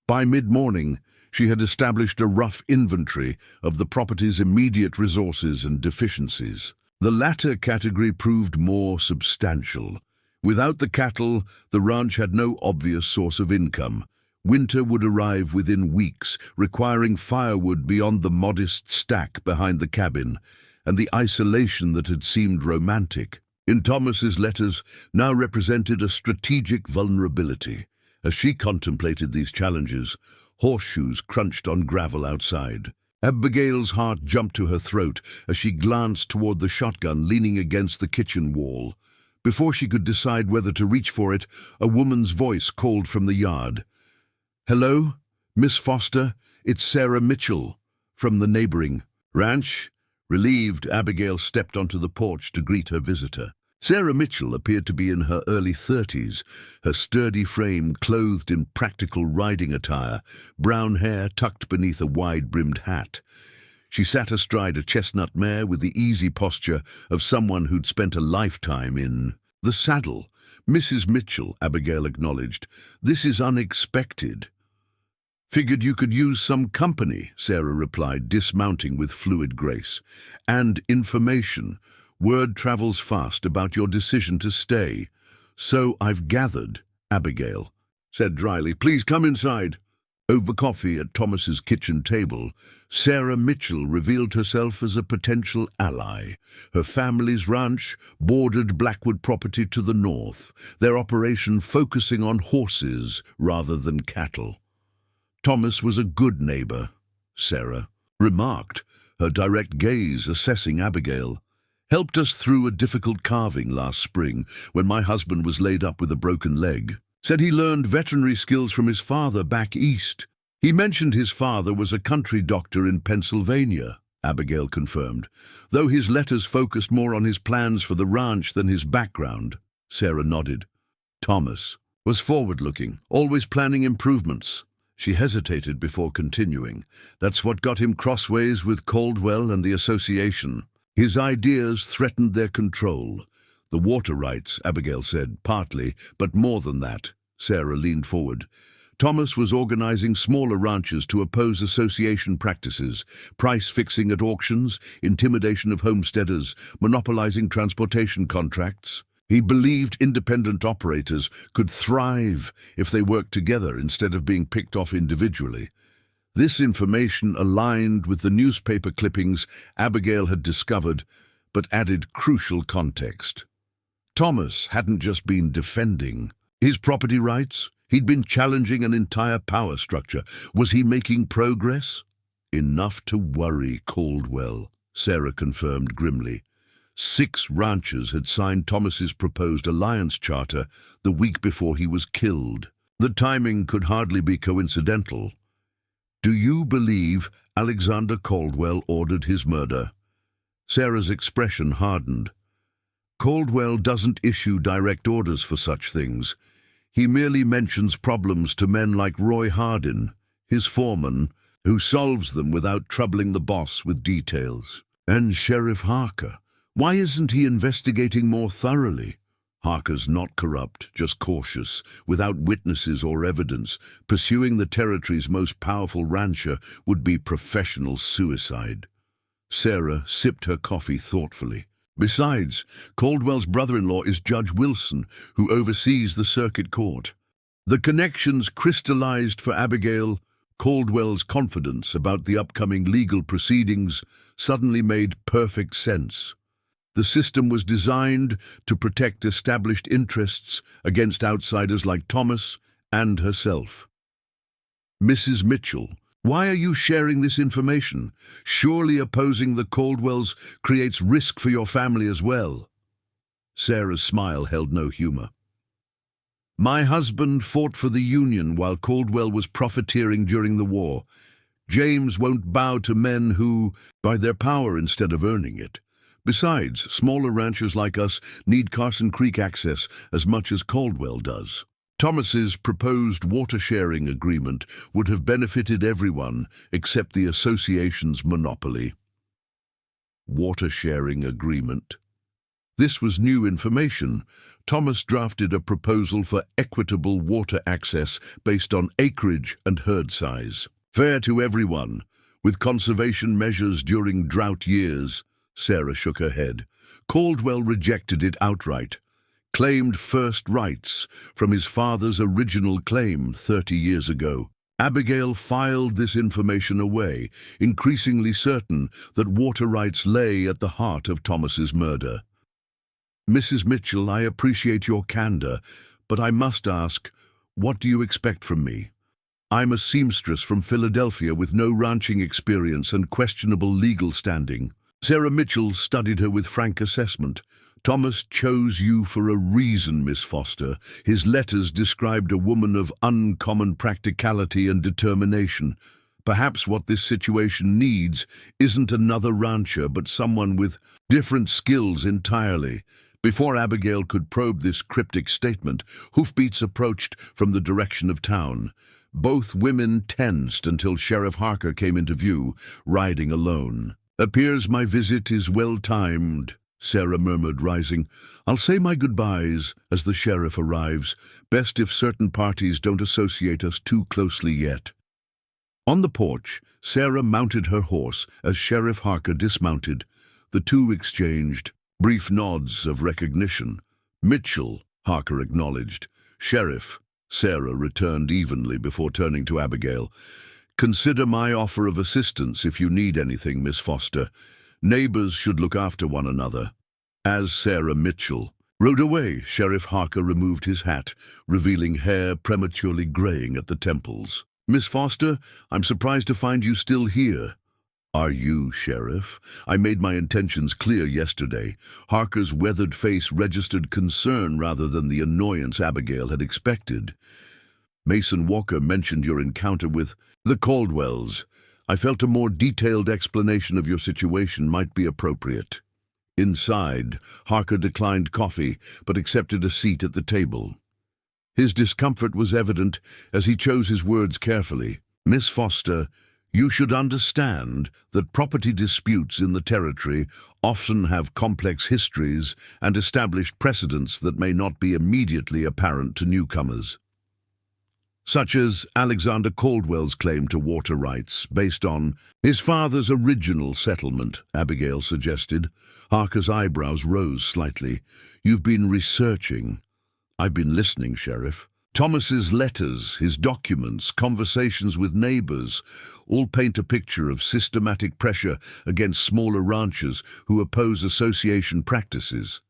A: By mid-morning, she had established a rough inventory of the property's immediate resources and deficiencies. The latter category proved more substantial. Without the cattle, the ranch had no obvious source of income, Winter would arrive within weeks, requiring firewood beyond the modest stack behind the cabin, and the isolation that had seemed romantic, in Thomas's letters, now represented a strategic vulnerability. As she contemplated these challenges, horseshoes crunched on gravel outside. Abigail's heart jumped to her throat as she glanced toward the shotgun leaning against the kitchen wall. Before she could decide whether to reach for it, a woman's voice called from the yard. "Hello, Miss Foster, it's Sarah Mitchell, from the neighboring ranch." Relieved, Abigail stepped onto the porch to greet her visitor. Sarah Mitchell appeared to be in her early 30s, her sturdy frame clothed in practical riding attire, brown hair tucked beneath a wide-brimmed hat. She sat astride a chestnut mare with the easy posture of someone who'd spent a lifetime in the saddle. "Mrs. Mitchell," Abigail acknowledged, "this is unexpected." "Figured you could use some company," Sarah replied, dismounting with fluid grace. "And information. Word travels fast about your decision to stay." "So I've gathered," Abigail said dryly. "Please come inside." Over coffee at Thomas's kitchen table, Sarah Mitchell revealed herself as a potential ally. Her family's ranch bordered Blackwood property to the north, their operation focusing on horses rather than cattle. Thomas was a good neighbor, Sarah remarked, her direct gaze assessing Abigail. "Helped us through a difficult calving last spring when my husband was laid up with a broken leg. Said he learned veterinary skills from his father back east." "He mentioned his father was a country doctor in Pennsylvania," Abigail confirmed, "though his letters focused more on his plans for the ranch than his background." Sarah nodded. "Thomas was forward-looking, always planning improvements." She hesitated before continuing. "That's what got him crossways with Caldwell and the association. His ideas threatened their control. The water rights," Abigail said, "partly, but more than that." Sarah leaned forward. "Thomas was organizing smaller ranches to oppose association practices, price fixing at auctions, intimidation of homesteaders, monopolizing transportation contracts. He believed independent operators could thrive if they worked together instead of being picked off individually." This information aligned with the newspaper clippings Abigail had discovered, but added crucial context. Thomas hadn't just been defending his property rights, he'd been challenging an entire power structure. Was he making progress? "Enough to worry Caldwell," Sarah confirmed grimly. 6 ranchers had signed Thomas's proposed alliance charter the week before he was killed. The timing could hardly be coincidental. "Do you believe Alexander Caldwell ordered his murder?" Sarah's expression hardened. "Caldwell doesn't issue direct orders for such things. He merely mentions problems to men like Roy Hardin, his foreman, who solves them without troubling the boss with details. And Sheriff Harker. Why isn't he investigating more thoroughly?" "Harker's not corrupt, just cautious. Without witnesses or evidence, pursuing the territory's most powerful rancher would be professional suicide." Sarah sipped her coffee thoughtfully. "Besides, Caldwell's brother-in-law is Judge Wilson, who oversees the circuit court." The connections crystallized for Abigail. Caldwell's confidence about the upcoming legal proceedings suddenly made perfect sense. The system was designed to protect established interests against outsiders like Thomas and herself. "Mrs. Mitchell, why are you sharing this information? Surely opposing the Caldwells creates risk for your family as well." Sarah's smile held no humor. "My husband fought for the Union while Caldwell was profiteering during the war. James won't bow to men who buy their power instead of earning it. Besides, smaller ranchers like us need Carson Creek access as much as Caldwell does." Thomas's proposed water-sharing agreement would have benefited everyone except the association's monopoly. Water-sharing agreement. This was new information. Thomas drafted a proposal for equitable water access based on acreage and herd size. Fair to everyone, with conservation measures during drought years. Sarah shook her head. Caldwell rejected it outright. claimed first rights from his father's original claim 30 years ago. Abigail filed this information away, increasingly certain that water rights lay at the heart of Thomas's murder. Mrs. Mitchell, I appreciate your candor, but I must ask, what do you expect from me? I'm a seamstress from Philadelphia with no ranching experience and questionable legal standing. Sarah Mitchell studied her with frank assessment. Thomas chose you for a reason, Miss Foster. His letters described a woman of uncommon practicality and determination. Perhaps what this situation needs isn't another rancher, but someone with different skills entirely. Before Abigail could probe this cryptic statement, hoofbeats approached from the direction of town. Both women tensed until Sheriff Harker came into view, riding alone. "Appears my visit is well-timed," Sarah murmured, rising. "I'll say my goodbyes as the sheriff arrives. Best if certain parties don't associate us too closely yet." On the porch, Sarah mounted her horse as Sheriff Harker dismounted. The two exchanged brief nods of recognition. "Mitchell," Harker acknowledged. "Sheriff," Sarah returned evenly before turning to Abigail. "Consider my offer of assistance if you need anything, Miss Foster. Neighbors should look after one another." As Sarah Mitchell rode away, Sheriff Harker removed his hat, revealing hair prematurely graying at the temples. "Miss Foster, I'm surprised to find you still here." "Are you, Sheriff? I made my intentions clear yesterday." Harker's weathered face registered concern rather than the annoyance Abigail had expected. "Mason Walker mentioned your encounter with the Caldwells. I felt a more detailed explanation of your situation might be appropriate." Inside, Harker declined coffee, but accepted a seat at the table. His discomfort was evident as he chose his words carefully. "Miss Foster, you should understand that property disputes in the territory often have complex histories and established precedents that may not be immediately apparent to newcomers. Such as Alexander Caldwell's claim to water rights based on his father's original settlement," Abigail suggested. Harker's eyebrows rose slightly. "You've been researching." "I've been listening, Sheriff." Thomas's letters, his documents, conversations with neighbors, all paint a picture of systematic pressure against smaller ranchers who oppose association practices.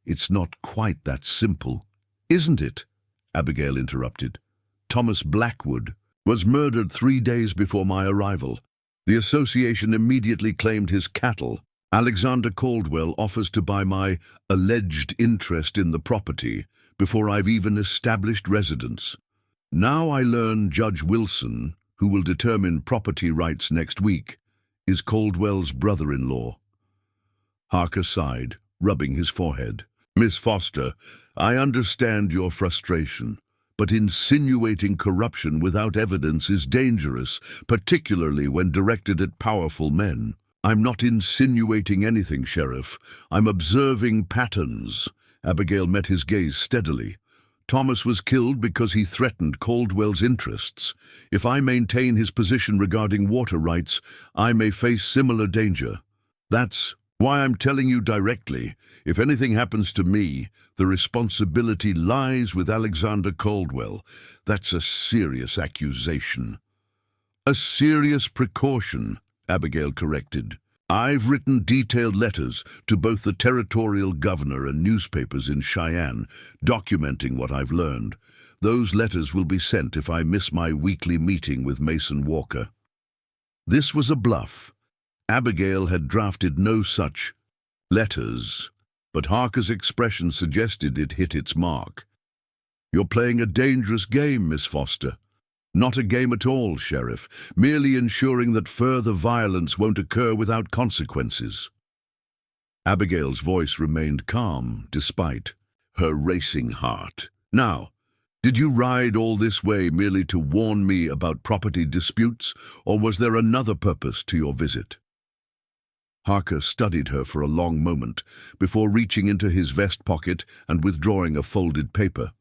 A: "It's not quite that simple, isn't it?" Abigail interrupted. "Thomas Blackwood was murdered 3 days before my arrival. The association immediately claimed his cattle. Alexander Caldwell offers to buy my alleged interest in the property before I've even established residence. Now I learn Judge Wilson, who will determine property rights next week, is Caldwell's brother-in-law." Harker sighed, rubbing his forehead. "Miss Foster, I understand your frustration, but insinuating corruption without evidence is dangerous, particularly when directed at powerful men." "I'm not insinuating anything, Sheriff. I'm observing patterns." Abigail met his gaze steadily. "Thomas was killed because he threatened Caldwell's interests. If I maintain his position regarding water rights, I may face similar danger. That's why I'm telling you directly. If anything happens to me, the responsibility lies with Alexander Caldwell. That's a serious accusation." "A serious precaution," Abigail corrected. "I've written detailed letters to both the territorial governor and newspapers in Cheyenne, documenting what I've learned. Those letters will be sent if I miss my weekly meeting with Mason Walker." This was a bluff. Abigail had drafted no such letters, but Harker's expression suggested it hit its mark. "You're playing a dangerous game, Miss Foster." "Not a game at all, Sheriff, merely ensuring that further violence won't occur without consequences." Abigail's voice remained calm, despite her racing heart. "Now, did you ride all this way merely to warn me about property disputes, or was there another purpose to your visit?" Harker studied her for a long moment before reaching into his vest pocket and withdrawing a folded paper.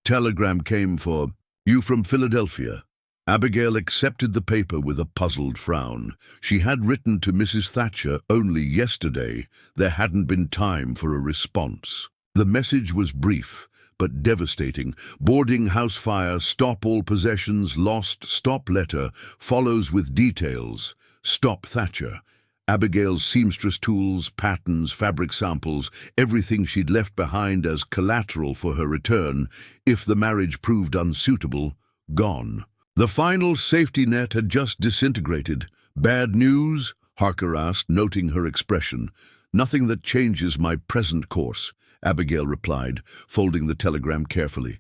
A: "Telegram came for you from Philadelphia." Abigail accepted the paper with a puzzled frown. She had written to Mrs. Thatcher only yesterday. There hadn't been time for a response. The message was brief, but devastating. Boarding house fire, stop all possessions, lost, stop letter, follows with details. Stop Thatcher. Abigail's seamstress tools, patterns, fabric samples, everything she'd left behind as collateral for her return, if the marriage proved unsuitable, gone. The final safety net had just disintegrated. Bad news? Harker asked, noting her expression. Nothing that changes my present course, Abigail replied, folding the telegram carefully.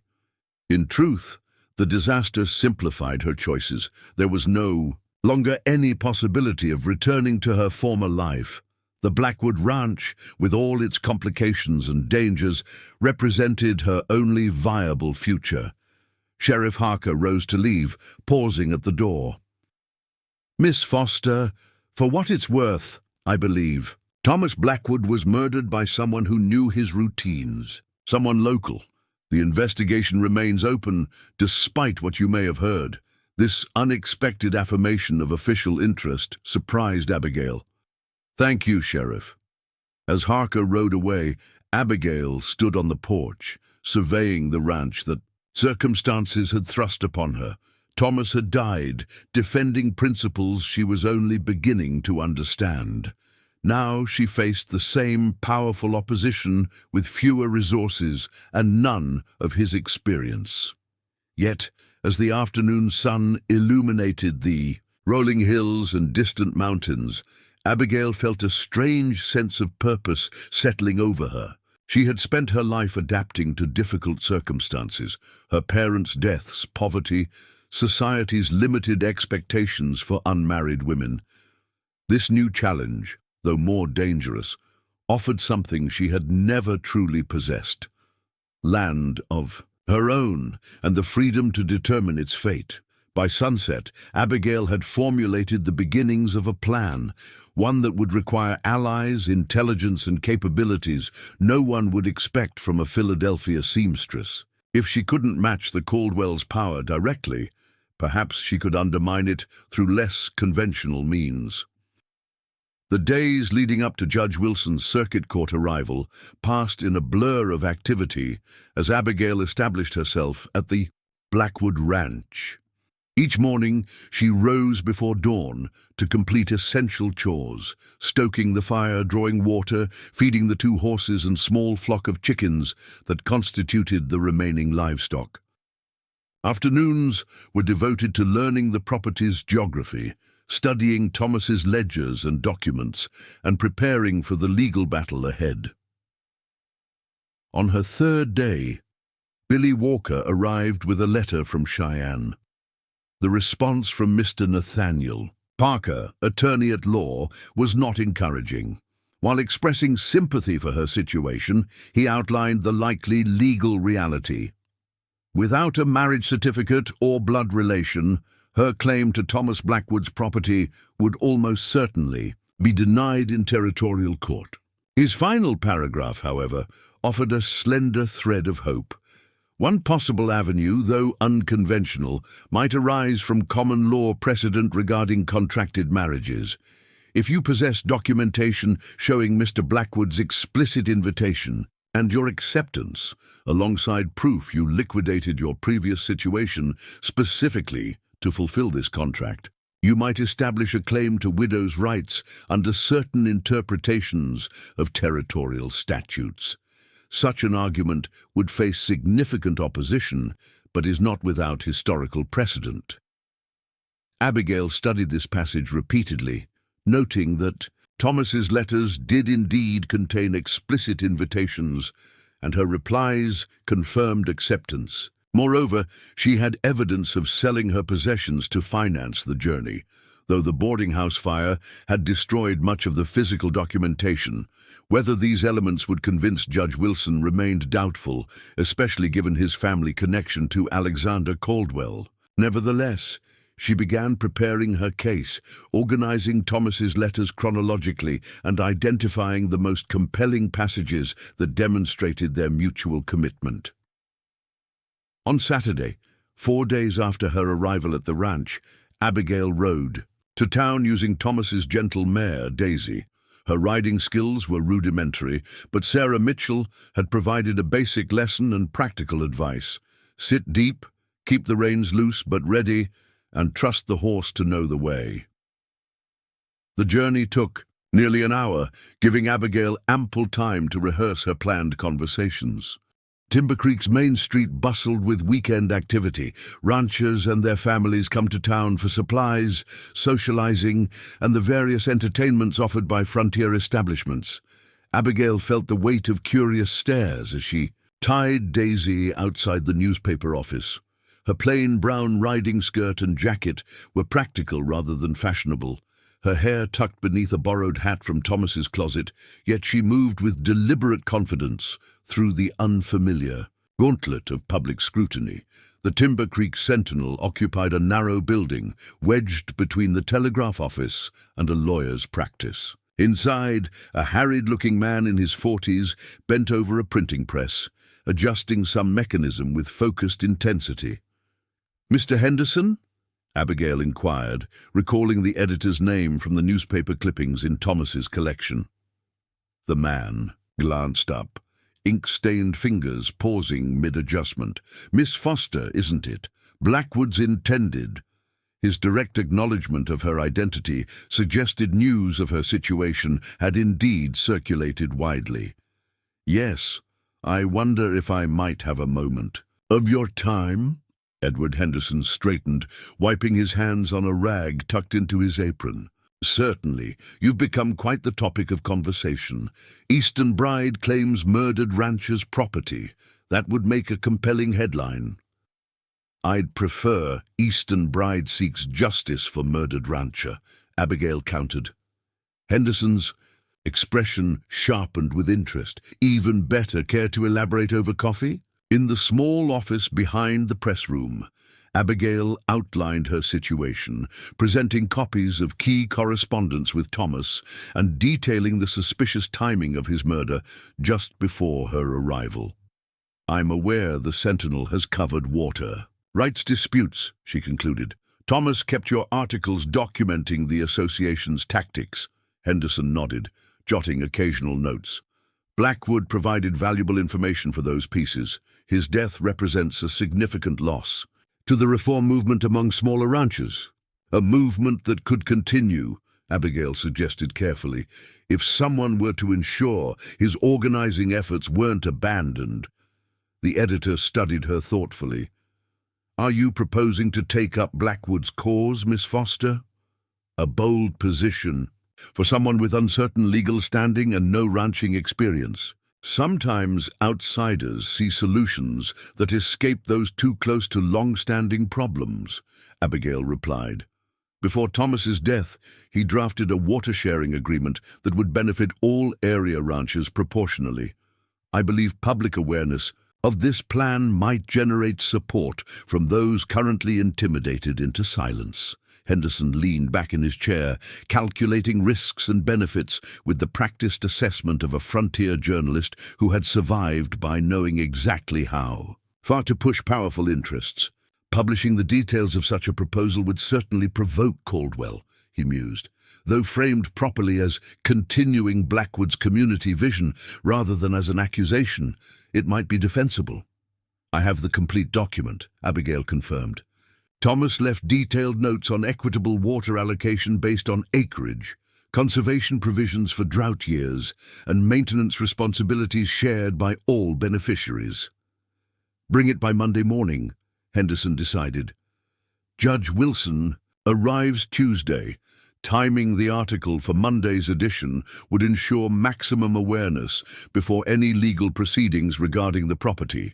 A: In truth, the disaster simplified her choices. There was no longer any possibility of returning to her former life. The Blackwood Ranch, with all its complications and dangers, represented her only viable future. Sheriff Harker rose to leave, pausing at the door. Miss Foster, for what it's worth, I believe Thomas Blackwood was murdered by someone who knew his routines, someone local. The investigation remains open, despite what you may have heard. This unexpected affirmation of official interest surprised Abigail. Thank you, Sheriff. As Harker rode away, Abigail stood on the porch, surveying the ranch that circumstances had thrust upon her. Thomas had died, defending principles she was only beginning to understand. Now she faced the same powerful opposition with fewer resources and none of his experience. Yet, as the afternoon sun illuminated the rolling hills and distant mountains, Abigail felt a strange sense of purpose settling over her. She had spent her life adapting to difficult circumstances, her parents' deaths, poverty, society's limited expectations for unmarried women. This new challenge, though more dangerous, offered something she had never truly possessed: land of her own and the freedom to determine its fate. By sunset, Abigail had formulated the beginnings of a plan, one that would require allies, intelligence, and capabilities no one would expect from a Philadelphia seamstress. If she couldn't match the Caldwell's power directly, perhaps she could undermine it through less conventional means. The days leading up to Judge Wilson's circuit court arrival passed in a blur of activity as Abigail established herself at the Blackwood Ranch. Each morning, she rose before dawn to complete essential chores, stoking the fire, drawing water, feeding the 2 horses and small flock of chickens that constituted the remaining livestock. Afternoons were devoted to learning the property's geography, studying Thomas's ledgers and documents, and preparing for the legal battle ahead. On her 3rd day, Billy Walker arrived with a letter from Cheyenne. The response from Mr. Nathaniel Parker, attorney at law, was not encouraging. While expressing sympathy for her situation, he outlined the likely legal reality. Without a marriage certificate or blood relation, her claim to Thomas Blackwood's property would almost certainly be denied in territorial court. His final paragraph, however, offered a slender thread of hope. One possible avenue, though unconventional, might arise from common law precedent regarding contracted marriages. If you possess documentation showing Mr. Blackwood's explicit invitation and your acceptance, alongside proof you liquidated your previous situation specifically to fulfill this contract, you might establish a claim to widows' rights under certain interpretations of territorial statutes. Such an argument would face significant opposition, but is not without historical precedent. Abigail studied this passage repeatedly, noting that Thomas's letters did indeed contain explicit invitations, and her replies confirmed acceptance. Moreover, she had evidence of selling her possessions to finance the journey. Though the boarding house fire had destroyed much of the physical documentation, whether these elements would convince Judge Wilson remained doubtful, especially given his family connection to Alexander Caldwell. Nevertheless, she began preparing her case, organizing Thomas's letters chronologically and identifying the most compelling passages that demonstrated their mutual commitment. On Saturday, 4 days after her arrival at the ranch, Abigail rode to town using Thomas's gentle mare, Daisy. Her riding skills were rudimentary, but Sarah Mitchell had provided a basic lesson and practical advice. Sit deep, keep the reins loose but ready, and trust the horse to know the way. The journey took nearly an hour, giving Abigail ample time to rehearse her planned conversations. Timber Creek's main street bustled with weekend activity. Ranchers and their families come to town for supplies, socializing, and the various entertainments offered by frontier establishments. Abigail felt the weight of curious stares as she tied Daisy outside the newspaper office. Her plain brown riding skirt and jacket were practical rather than fashionable, her hair tucked beneath a borrowed hat from Thomas's closet, yet she moved with deliberate confidence through the unfamiliar gauntlet of public scrutiny. The Timber Creek Sentinel occupied a narrow building, wedged between the telegraph office and a lawyer's practice. Inside, a harried-looking man in his 40s bent over a printing press, adjusting some mechanism with focused intensity. "Mr. Henderson?" Abigail inquired, recalling the editor's name from the newspaper clippings in Thomas's collection. The man glanced up, ink-stained fingers pausing mid-adjustment. "Miss Foster, isn't it? Blackwood's intended." His direct acknowledgement of her identity suggested news of her situation had indeed circulated widely. "Yes, I wonder if I might have a moment of your time?" Edward Henderson straightened, wiping his hands on a rag tucked into his apron. "Certainly. You've become quite the topic of conversation. Eastern Bride claims murdered rancher's property. That would make a compelling headline." "I'd prefer Eastern Bride seeks justice for murdered rancher," Abigail countered. Henderson's expression sharpened with interest. "Even better. Care to elaborate over coffee?" In the small office behind the press room, Abigail outlined her situation, presenting copies of key correspondence with Thomas and detailing the suspicious timing of his murder just before her arrival. "I'm aware the Sentinel has covered water rights disputes," she concluded. "Thomas kept your articles documenting the association's tactics." Henderson nodded, jotting occasional notes. "Blackwood provided valuable information for those pieces. His death represents a significant loss to the reform movement among smaller ranchers. A movement that could continue," Abigail suggested carefully, "if someone were to ensure his organizing efforts weren't abandoned." The editor studied her thoughtfully. "Are you proposing to take up Blackwood's cause, Miss Foster?" "A bold position for someone with uncertain legal standing and no ranching experience. Sometimes outsiders see solutions that escape those too close to long-standing problems," Abigail replied. "Before Thomas's death, he drafted a water-sharing agreement that would benefit all area ranchers proportionally. I believe public awareness of this plan might generate support from those currently intimidated into silence." Henderson leaned back in his chair, calculating risks and benefits with the practiced assessment of a frontier journalist who had survived by knowing exactly how far to push powerful interests. "Publishing the details of such a proposal would certainly provoke Caldwell," he mused, "though framed properly as continuing Blackwood's community vision rather than as an accusation, it might be defensible." "I have the complete document," Abigail confirmed. Thomas left detailed notes on equitable water allocation based on acreage, conservation provisions for drought years, and maintenance responsibilities shared by all beneficiaries. "Bring it by Monday morning," Henderson decided. "Judge Wilson arrives Tuesday. Timing the article for Monday's edition would ensure maximum awareness before any legal proceedings regarding the property."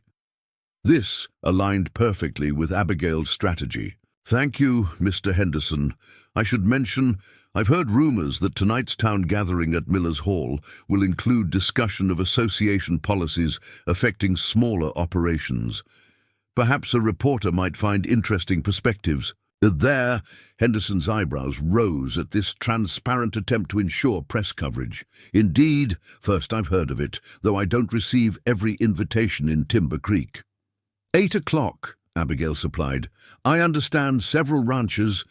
A: This aligned perfectly with Abigail's strategy. "Thank you, Mr. Henderson. I should mention, I've heard rumors that tonight's town gathering at Miller's Hall will include discussion of association policies affecting smaller operations. Perhaps a reporter might find interesting perspectives." There, Henderson's eyebrows rose at this transparent attempt to ensure press coverage. "Indeed, first I've heard of it, though I don't receive every invitation in Timber Creek." 8 o'clock, Abigail supplied. "I understand several ranchers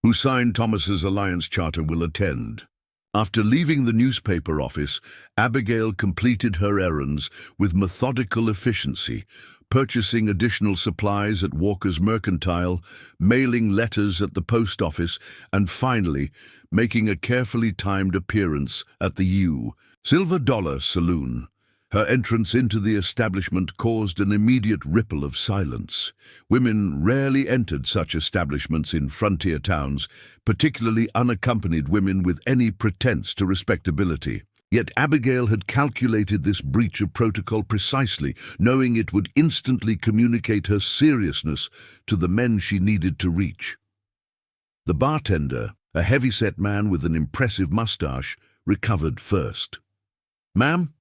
A: who signed Thomas's alliance charter will attend." After leaving the newspaper office, Abigail completed her errands with methodical efficiency, purchasing additional supplies at Walker's Mercantile, mailing letters at the post office, and finally making a carefully timed appearance at the Silver Dollar Saloon. Her entrance into the establishment caused an immediate ripple of silence. Women rarely entered such establishments in frontier towns, particularly unaccompanied women with any pretense to respectability. Yet Abigail had calculated this breach of protocol precisely, knowing it would instantly communicate her seriousness to the men she needed to reach. The bartender, a heavy-set man with an impressive mustache, recovered first. "Ma'am,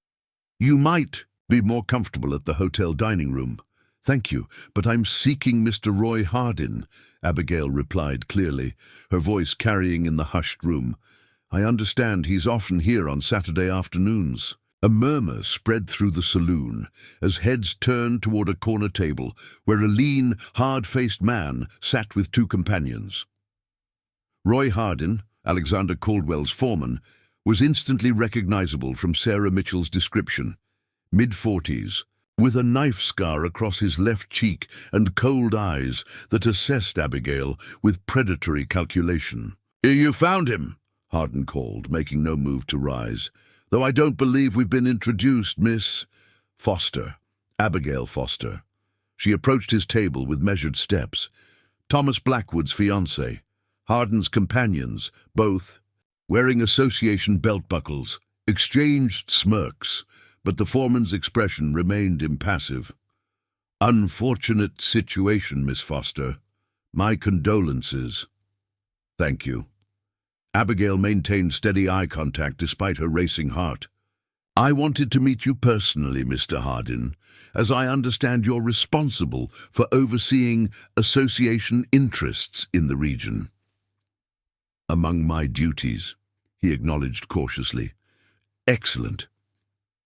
A: you might be more comfortable at the hotel dining room." "Thank you, but I'm seeking Mr. Roy Hardin," Abigail replied clearly, her voice carrying in the hushed room. "I understand he's often here on Saturday afternoons." A murmur spread through the saloon as heads turned toward a corner table where a lean, hard-faced man sat with two companions. Roy Hardin, Alexander Caldwell's foreman, was instantly recognizable from Sarah Mitchell's description. Mid-40s, with a knife scar across his left cheek and cold eyes that assessed Abigail with predatory calculation. "You found him," Hardin called, making no move to rise. "Though I don't believe we've been introduced, Miss Foster, Abigail Foster." She approached his table with measured steps. Thomas Blackwood's fiancée, Hardin's companions, both wearing association belt buckles, exchanged smirks, but the foreman's expression remained impassive. "Unfortunate situation, Miss Foster. My condolences." "Thank you." Abigail maintained steady eye contact despite her racing heart. "I wanted to meet you personally, Mr. Hardin, as I understand you're responsible for overseeing association interests in the region." "Among my duties," he acknowledged cautiously. "Excellent.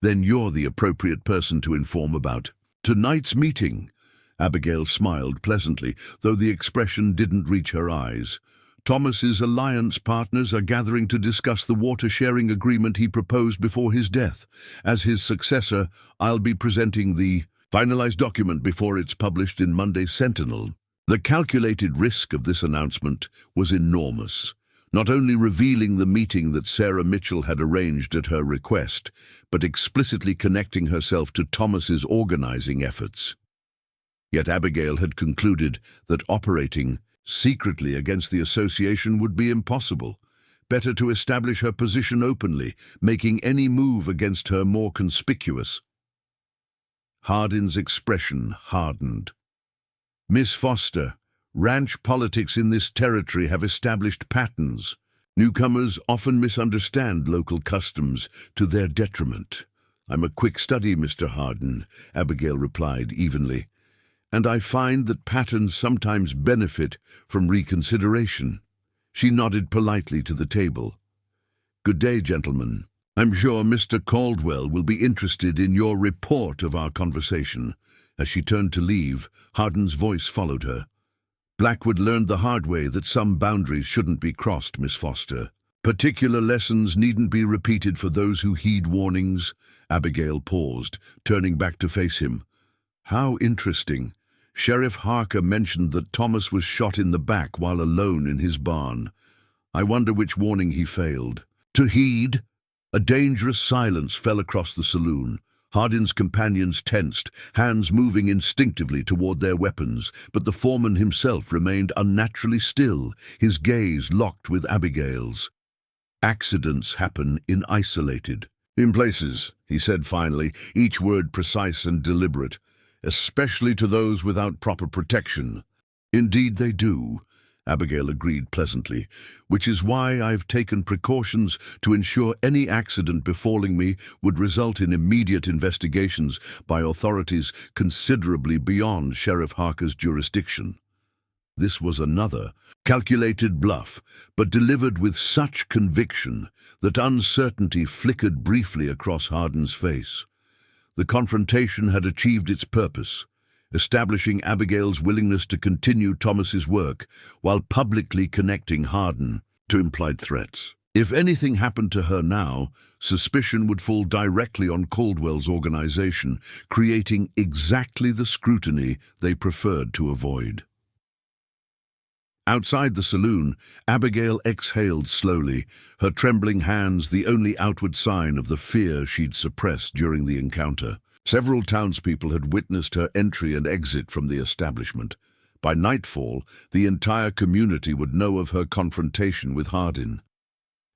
A: Then you're the appropriate person to inform about tonight's meeting." Abigail smiled pleasantly, though the expression didn't reach her eyes. "Thomas's alliance partners are gathering to discuss the water-sharing agreement he proposed before his death. As his successor, I'll be presenting the finalized document before it's published in Monday's Sentinel." The calculated risk of this announcement was enormous, not only revealing the meeting that Sarah Mitchell had arranged at her request, but explicitly connecting herself to Thomas's organizing efforts. Yet Abigail had concluded that operating secretly against the association would be impossible. Better to establish her position openly, making any move against her more conspicuous. Hardin's expression hardened. "Miss Foster, ranch politics in this territory have established patterns. Newcomers often misunderstand local customs to their detriment." "I'm a quick study, Mr. Hardin," Abigail replied evenly, "and I find that patterns sometimes benefit from reconsideration." She nodded politely to the table. "Good day, gentlemen. I'm sure Mr. Caldwell will be interested in your report of our conversation." As she turned to leave, Hardin's voice followed her. "Blackwood learned the hard way that some boundaries shouldn't be crossed, Miss Foster. Particular lessons needn't be repeated for those who heed warnings." Abigail paused, turning back to face him. "How interesting. Sheriff Harker mentioned that Thomas was shot in the back while alone in his barn. I wonder which warning he failed to heed." A dangerous silence fell across the saloon. Hardin's companions tensed, hands moving instinctively toward their weapons, but the foreman himself remained unnaturally still, his gaze locked with Abigail's. "Accidents happen in places," he said finally, each word precise and deliberate, "especially to those without proper protection." "Indeed they do," Abigail agreed pleasantly, "which is why I've taken precautions to ensure any accident befalling me would result in immediate investigations by authorities considerably beyond Sheriff Harker's jurisdiction." This was another calculated bluff, but delivered with such conviction that uncertainty flickered briefly across Hardin's face. The confrontation had achieved its purpose, establishing Abigail's willingness to continue Thomas's work while publicly connecting Hardin to implied threats. If anything happened to her now, suspicion would fall directly on Caldwell's organization, creating exactly the scrutiny they preferred to avoid. Outside the saloon, Abigail exhaled slowly, her trembling hands the only outward sign of the fear she'd suppressed during the encounter. Several townspeople had witnessed her entry and exit from the establishment. By nightfall, the entire community would know of her confrontation with Hardin.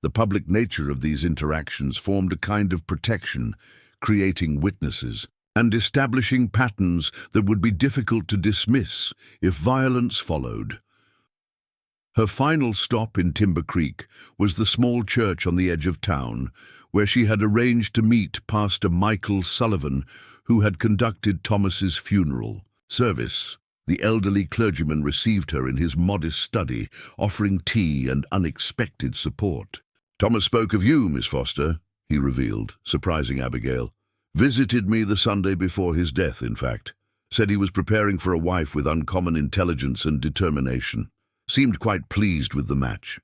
A: The public nature of these interactions formed a kind of protection, creating witnesses and establishing patterns that would be difficult to dismiss if violence followed. Her final stop in Timber Creek was the small church on the edge of town, where she had arranged to meet Pastor Michael Sullivan, who had conducted Thomas's funeral service. The elderly clergyman received her in his modest study, offering tea and unexpected support. "Thomas spoke of you, Miss Foster," he revealed, surprising Abigail. "Visited me the Sunday before his death, in fact. Said he was preparing for a wife with uncommon intelligence and determination. Seemed quite pleased with the match."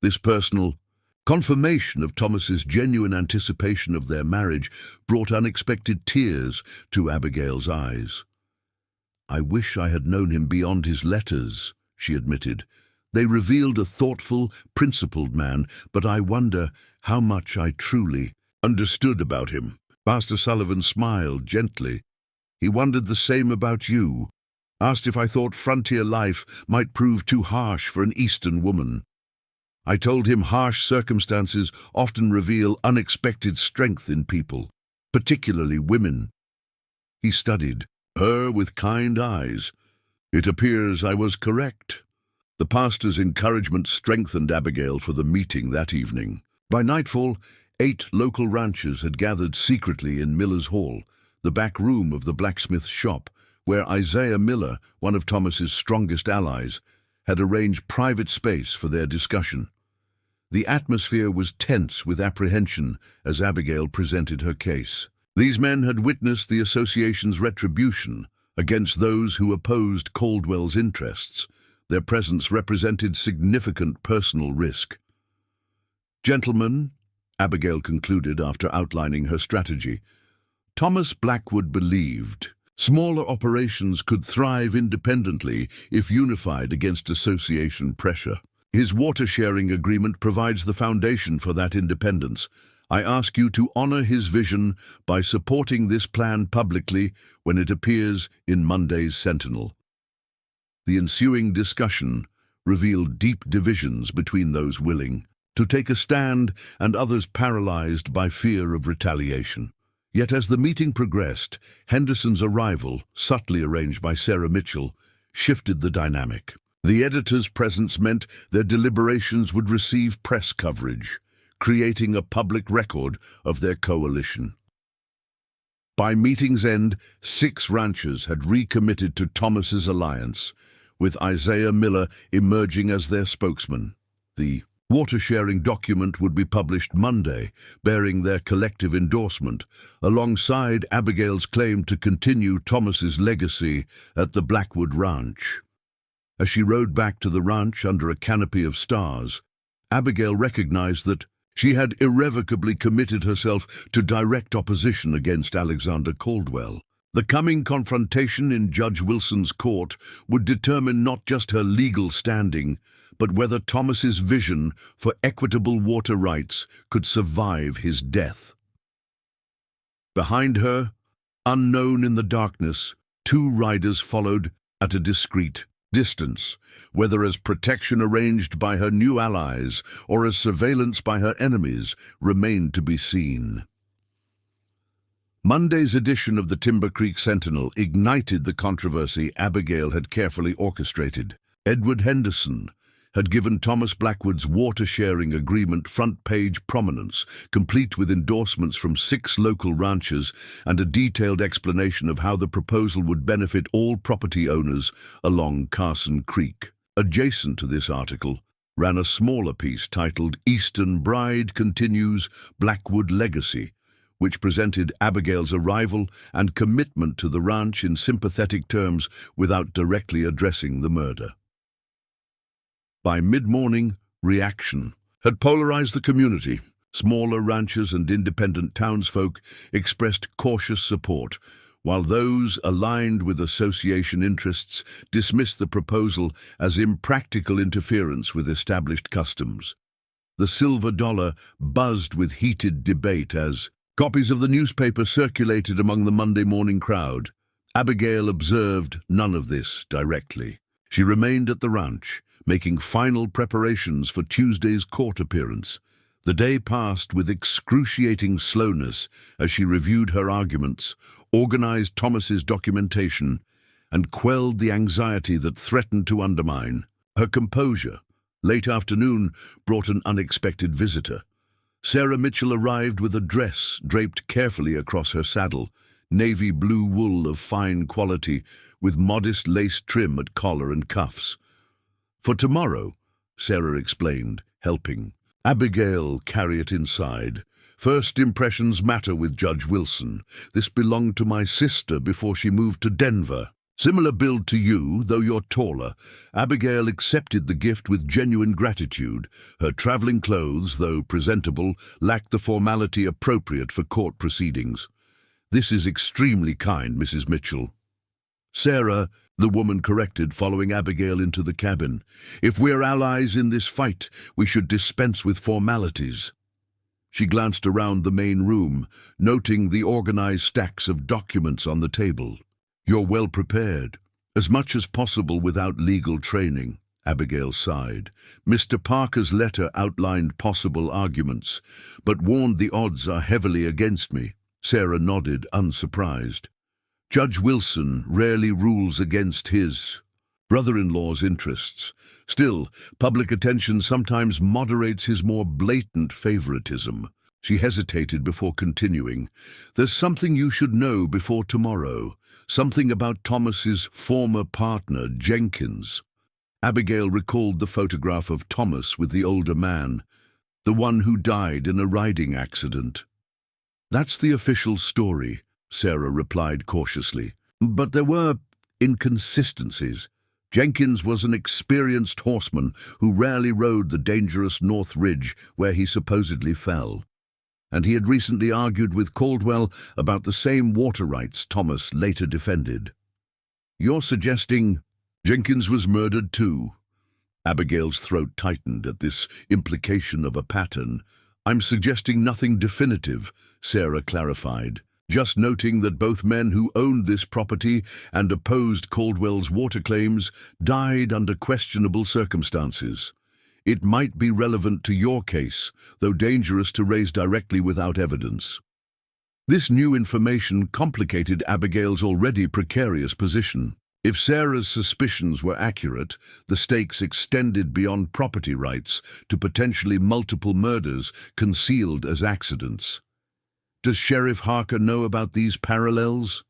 A: This personal confirmation of Thomas's genuine anticipation of their marriage brought unexpected tears to Abigail's eyes. "I wish I had known him beyond his letters," she admitted. "They revealed a thoughtful, principled man, but I wonder how much I truly understood about him." Pastor Sullivan smiled gently. "He wondered the same about you. Asked if I thought frontier life might prove too harsh for an Eastern woman. I told him harsh circumstances often reveal unexpected strength in people, particularly women." He studied her with kind eyes. "It appears I was correct." The pastor's encouragement strengthened Abigail for the meeting that evening. By nightfall, 8 local ranchers had gathered secretly in Miller's Hall, the back room of the blacksmith's shop, where Isaiah Miller, one of Thomas's strongest allies, had arranged private space for their discussion. The atmosphere was tense with apprehension as Abigail presented her case. These men had witnessed the association's retribution against those who opposed Caldwell's interests. Their presence represented significant personal risk. "Gentlemen," Abigail concluded after outlining her strategy, "Thomas Blackwood believed smaller operations could thrive independently if unified against association pressure. His water-sharing agreement provides the foundation for that independence. I ask you to honor his vision by supporting this plan publicly when it appears in Monday's Sentinel." The ensuing discussion revealed deep divisions between those willing to take a stand and others paralyzed by fear of retaliation. Yet as the meeting progressed, Henderson's arrival, subtly arranged by Sarah Mitchell, shifted the dynamic. The editor's presence meant their deliberations would receive press coverage, creating a public record of their coalition. By meeting's end, 6 ranchers had recommitted to Thomas's alliance, with Isaiah Miller emerging as their spokesman. The water-sharing document would be published Monday, bearing their collective endorsement, alongside Abigail's claim to continue Thomas's legacy at the Blackwood Ranch. As she rode back to the ranch under a canopy of stars, Abigail recognized that she had irrevocably committed herself to direct opposition against Alexander Caldwell. The coming confrontation in Judge Wilson's court would determine not just her legal standing, but whether Thomas's vision for equitable water rights could survive his death. Behind her, unknown in the darkness, 2 riders followed at a discreet distance, whether as protection arranged by her new allies or as surveillance by her enemies remained to be seen. Monday's edition of the Timber Creek Sentinel ignited the controversy Abigail had carefully orchestrated. Edward Henderson had given Thomas Blackwood's water-sharing agreement front-page prominence, complete with endorsements from 6 local ranchers and a detailed explanation of how the proposal would benefit all property owners along Carson Creek. Adjacent to this article ran a smaller piece titled "Eastern Bride Continues Blackwood Legacy," which presented Abigail's arrival and commitment to the ranch in sympathetic terms without directly addressing the murder. By mid-morning, reaction had polarized the community. Smaller ranchers and independent townsfolk expressed cautious support, while those aligned with association interests dismissed the proposal as impractical interference with established customs. The silver dollar buzzed with heated debate as copies of the newspaper circulated among the Monday morning crowd. Abigail observed none of this directly. She remained at the ranch, making final preparations for Tuesday's court appearance. The day passed with excruciating slowness as she reviewed her arguments, organized Thomas's documentation, and quelled the anxiety that threatened to undermine her composure. Late afternoon brought an unexpected visitor. Sarah Mitchell arrived with a dress draped carefully across her saddle, navy blue wool of fine quality with modest lace trim at collar and cuffs. "For tomorrow," Sarah explained, helping Abigail carry it inside. "First impressions matter with Judge Wilson. This belonged to my sister before she moved to Denver. Similar build to you, though you're taller." Abigail accepted the gift with genuine gratitude. Her traveling clothes, though presentable, lacked the formality appropriate for court proceedings. "This is extremely kind, Mrs. Mitchell." "Sarah," the woman corrected, following Abigail into the cabin. "If we're allies in this fight, we should dispense with formalities." She glanced around the main room, noting the organized stacks of documents on the table. "You're well prepared. As much as possible without legal training," Abigail sighed. "Mr. Parker's letter outlined possible arguments, but warned the odds are heavily against me." Sarah nodded, unsurprised. "Judge Wilson rarely rules against his brother-in-law's interests. Still, public attention sometimes moderates his more blatant favoritism." She hesitated before continuing. "There's something you should know before tomorrow. Something about Thomas's former partner, Jenkins." Abigail recalled the photograph of Thomas with the older man, the one who died in a riding accident. "That's the official story," Sarah replied cautiously. "But there were inconsistencies. Jenkins was an experienced horseman who rarely rode the dangerous North Ridge where he supposedly fell. And he had recently argued with Caldwell about the same water rights Thomas later defended." "You're suggesting Jenkins was murdered too?" Abigail's throat tightened at this implication of a pattern. "I'm suggesting nothing definitive," Sarah clarified. "Just noting that both men who owned this property and opposed Caldwell's water claims died under questionable circumstances. It might be relevant to your case, though dangerous to raise directly without evidence." This new information complicated Abigail's already precarious position. If Sarah's suspicions were accurate, the stakes extended beyond property rights to potentially multiple murders concealed as accidents. "Does Sheriff Harker know about these parallels?"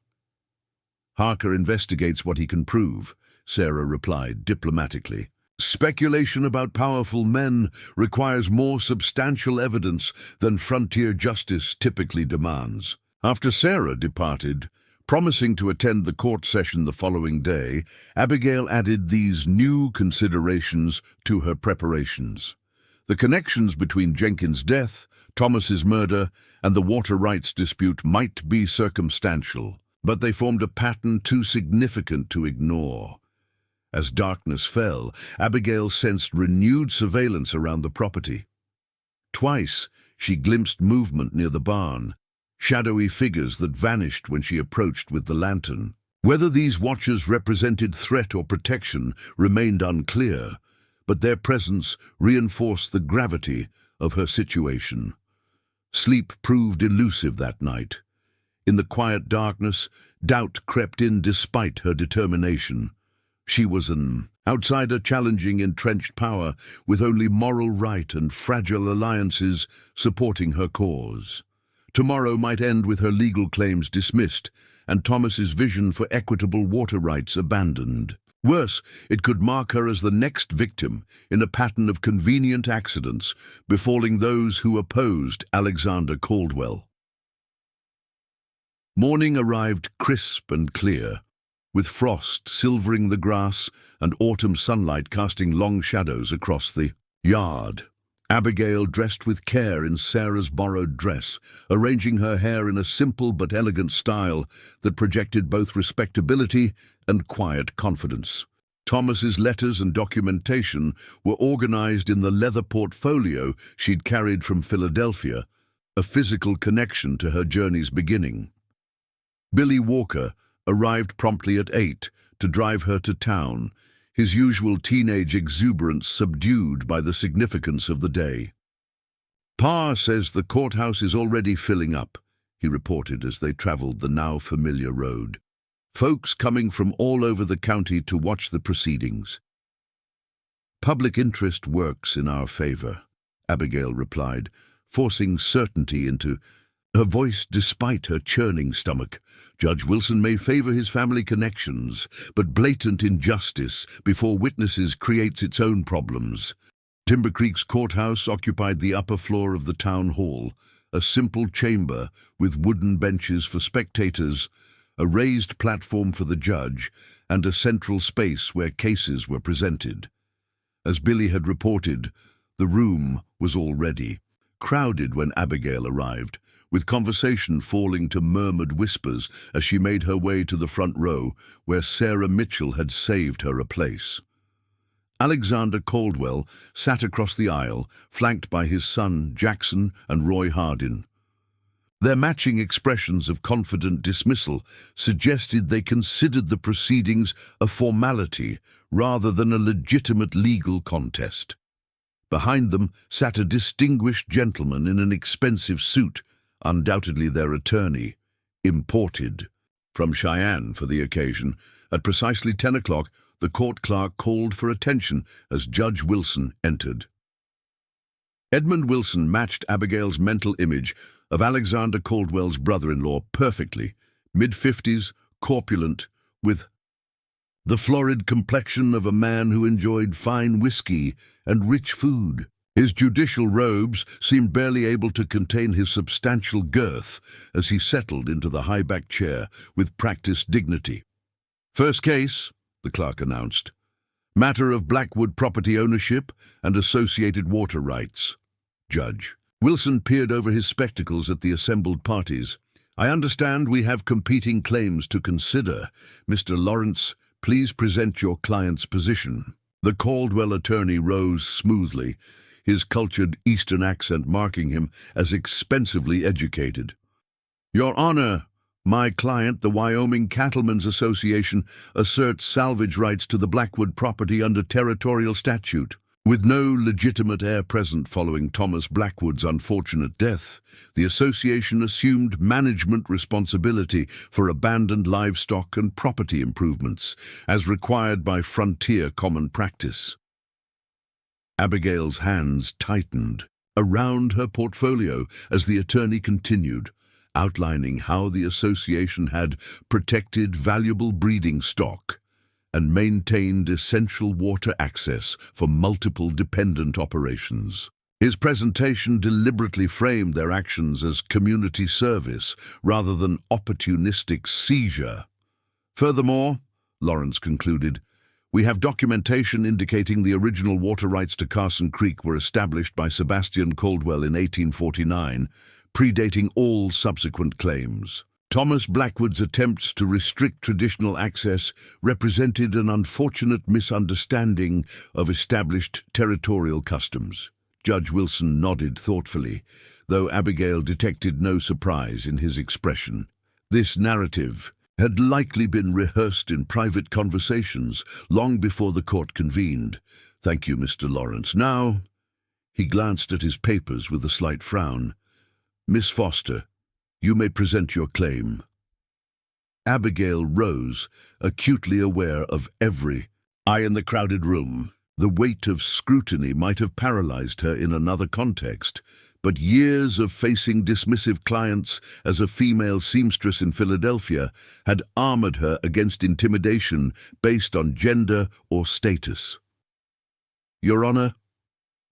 A: "Harker investigates what he can prove," Sarah replied diplomatically. "Speculation about powerful men requires more substantial evidence than frontier justice typically demands." After Sarah departed, promising to attend the court session the following day, Abigail added these new considerations to her preparations. The connections between Jenkins' death, Thomas's murder, and the water rights dispute might be circumstantial, but they formed a pattern too significant to ignore. As darkness fell, Abigail sensed renewed surveillance around the property. Twice she glimpsed movement near the barn, shadowy figures that vanished when she approached with the lantern. Whether these watchers represented threat or protection remained unclear, but their presence reinforced the gravity of her situation. Sleep proved elusive that night. In the quiet darkness, doubt crept in despite her determination. She was an outsider challenging entrenched power, with only moral right and fragile alliances supporting her cause. Tomorrow might end with her legal claims dismissed and Thomas's vision for equitable water rights abandoned. Worse, it could mark her as the next victim in a pattern of convenient accidents befalling those who opposed Alexander Caldwell. Morning arrived crisp and clear, with frost silvering the grass and autumn sunlight casting long shadows across the yard. Abigail dressed with care in Sarah's borrowed dress, arranging her hair in a simple but elegant style that projected both respectability and quiet confidence. Thomas's letters and documentation were organized in the leather portfolio she'd carried from Philadelphia, a physical connection to her journey's beginning. Billy Walker arrived promptly at 8 to drive her to town, his usual teenage exuberance subdued by the significance of the day. "Pa says the courthouse is already filling up," he reported as they traveled the now familiar road. "Folks coming from all over the county to watch the proceedings." "Public interest works in our favor," Abigail replied, forcing certainty into her voice despite her churning stomach. "Judge Wilson may favor his family connections, but blatant injustice before witnesses creates its own problems." Timber Creek's courthouse occupied the upper floor of the town hall, a simple chamber with wooden benches for spectators, a raised platform for the judge, and a central space where cases were presented. As Billy had reported, the room was already crowded when Abigail arrived, with conversation falling to murmured whispers as she made her way to the front row, where Sarah Mitchell had saved her a place. Alexander Caldwell sat across the aisle, flanked by his son Jackson and Roy Hardin. Their matching expressions of confident dismissal suggested they considered the proceedings a formality rather than a legitimate legal contest. Behind them sat a distinguished gentleman in an expensive suit, undoubtedly their attorney, imported from Cheyenne for the occasion. At precisely 10 o'clock, the court clerk called for attention as Judge Wilson entered. Edmund Wilson matched Abigail's mental image of Alexander Caldwell's brother-in-law perfectly, mid-50s, corpulent, with the florid complexion of a man who enjoyed fine whiskey and rich food. His judicial robes seemed barely able to contain his substantial girth as he settled into the high-backed chair with practiced dignity. "First case," the clerk announced. "Matter of Blackwood property ownership and associated water rights." Judge Wilson peered over his spectacles at the assembled parties. "I understand we have competing claims to consider. Mr. Lawrence, please present your client's position." The Caldwell attorney rose smoothly, his cultured Eastern accent marking him as expensively educated. "Your Honor, my client, the Wyoming Cattlemen's Association, asserts salvage rights to the Blackwood property under territorial statute. With no legitimate heir present following Thomas Blackwood's unfortunate death, the association assumed management responsibility for abandoned livestock and property improvements, as required by frontier common practice." Abigail's hands tightened around her portfolio as the attorney continued, outlining how the association had protected valuable breeding stock and maintained essential water access for multiple dependent operations. His presentation deliberately framed their actions as community service rather than opportunistic seizure. "Furthermore," Lawrence concluded, "we have documentation indicating the original water rights to Carson Creek were established by Sebastian Caldwell in 1849, predating all subsequent claims. Thomas Blackwood's attempts to restrict traditional access represented an unfortunate misunderstanding of established territorial customs." Judge Wilson nodded thoughtfully, though Abigail detected no surprise in his expression. This narrative had likely been rehearsed in private conversations long before the court convened. "Thank you, Mr. Lawrence. Now," he glanced at his papers with a slight frown, "Miss Foster, you may present your claim." Abigail rose, acutely aware of every eye in the crowded room. The weight of scrutiny might have paralyzed her in another context, but years of facing dismissive clients as a female seamstress in Philadelphia had armored her against intimidation based on gender or status. "Your Honor,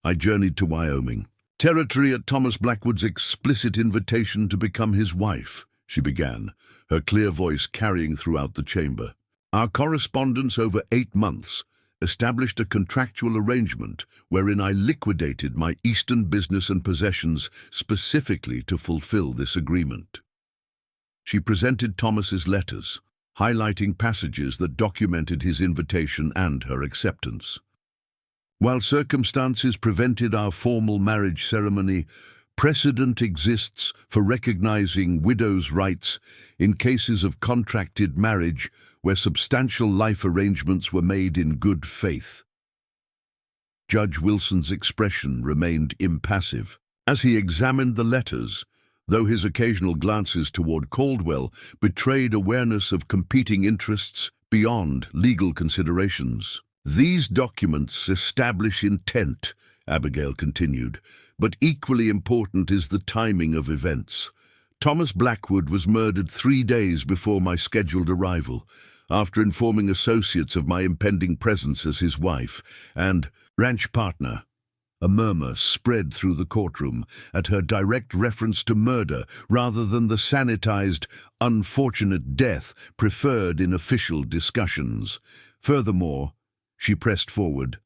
A: I journeyed to Wyoming territory at Thomas Blackwood's explicit invitation to become his wife," she began, her clear voice carrying throughout the chamber. "Our correspondence over 8 months established a contractual arrangement wherein I liquidated my Eastern business and possessions specifically to fulfill this agreement. She presented Thomas's letters, highlighting passages that documented his invitation and her acceptance. While circumstances prevented our formal marriage ceremony, precedent exists for recognizing widows' rights in cases of contracted marriage where substantial life arrangements were made in good faith. Judge Wilson's expression remained impassive. As he examined the letters, though his occasional glances toward Caldwell betrayed awareness of competing interests beyond legal considerations. "These documents establish intent," Abigail continued, "but equally important is the timing of events. Thomas Blackwood was murdered 3 days before my scheduled arrival, after informing associates of my impending presence as his wife and ranch partner." A murmur spread through the courtroom at her direct reference to murder rather than the sanitized, unfortunate death preferred in official discussions. Furthermore, she pressed forward,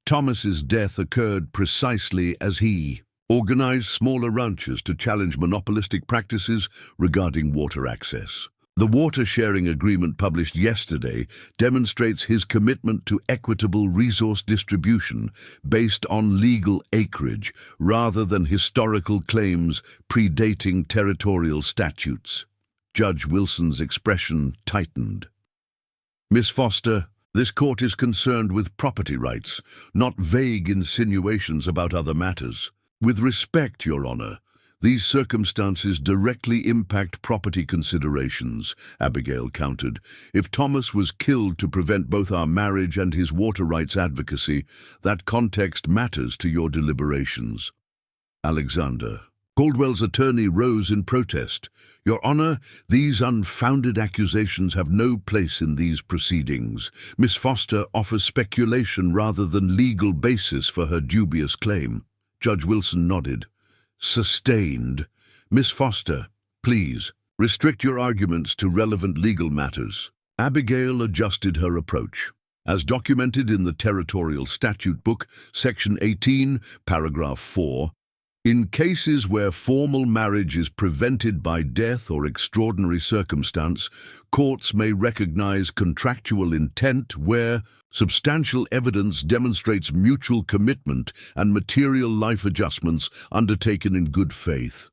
A: Thomas's death occurred precisely as he organized smaller ranchers to challenge monopolistic practices regarding water access. The water sharing agreement published yesterday demonstrates his commitment to equitable resource distribution based on legal acreage rather than historical claims predating territorial statutes. Judge Wilson's expression tightened. "Miss Foster, this court is concerned with property rights, not vague insinuations about other matters. With respect, Your Honor, these circumstances directly impact property considerations," Abigail countered. "If Thomas was killed to prevent both our marriage and his water rights advocacy, that context matters to your deliberations." Alexander. Caldwell's attorney rose in protest. "Your Honor, these unfounded accusations have no place in these proceedings. Miss Foster offers speculation rather than legal basis for her dubious claim." Judge Wilson nodded. "Sustained. Miss Foster, please, restrict your arguments to relevant legal matters." Abigail adjusted her approach. As documented in the Territorial Statute Book, Section 18, Paragraph 4, in cases where formal marriage is prevented by death or extraordinary circumstance, courts may recognize contractual intent where substantial evidence demonstrates mutual commitment and material life adjustments undertaken in good faith.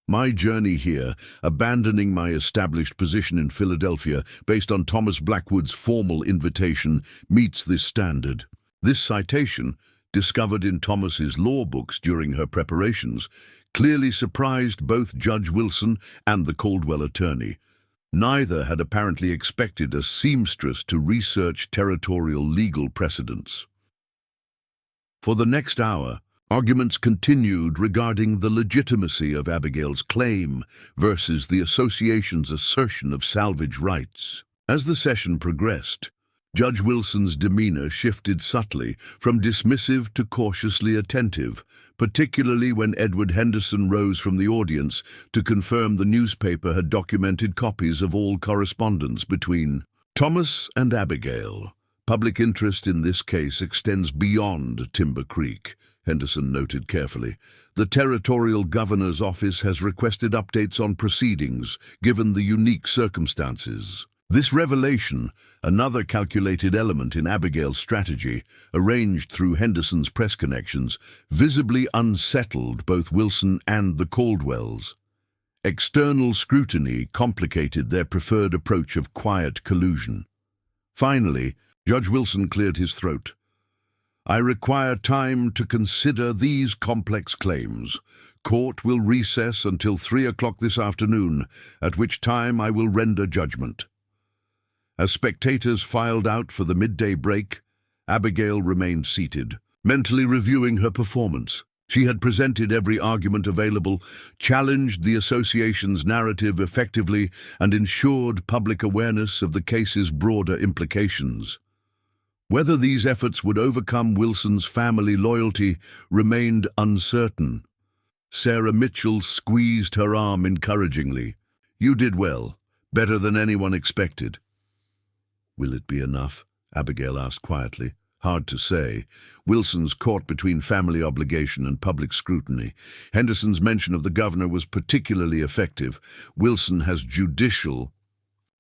A: My journey here, abandoning my established position in Philadelphia based on Thomas Blackwood's formal invitation, meets this standard. This citation, discovered in Thomas's law books during her preparations, clearly surprised both Judge Wilson and the Caldwell attorney. Neither had apparently expected a seamstress to research territorial legal precedents. For the next hour, arguments continued regarding the legitimacy of Abigail's claim versus the association's assertion of salvage rights. As the session progressed, Judge Wilson's demeanor shifted subtly from dismissive to cautiously attentive, particularly when Edward Henderson rose from the audience to confirm the newspaper had documented copies of all correspondence between Thomas and Abigail. "Public interest in this case extends beyond Timber Creek," Henderson noted carefully. "The Territorial Governor's Office has requested updates on proceedings, given the unique circumstances." This revelation, another calculated element in Abigail's strategy, arranged through Henderson's press connections, visibly unsettled both Wilson and the Caldwells. External scrutiny complicated their preferred approach of quiet collusion. Finally, Judge Wilson cleared his throat. "I require time to consider these complex claims. Court will recess until 3 o'clock this afternoon, at which time I will render judgment." As spectators filed out for the midday break, Abigail remained seated, mentally reviewing her performance. She had presented every argument available, challenged the association's narrative effectively, and ensured public awareness of the case's broader implications. Whether these efforts would overcome Wilson's family loyalty remained uncertain. Sarah Mitchell squeezed her arm encouragingly. "You did well, better than anyone expected." "Will it be enough?" Abigail asked quietly. Hard to say. Wilson's caught between family obligation and public scrutiny. Henderson's mention of the governor was particularly effective. Wilson has judicial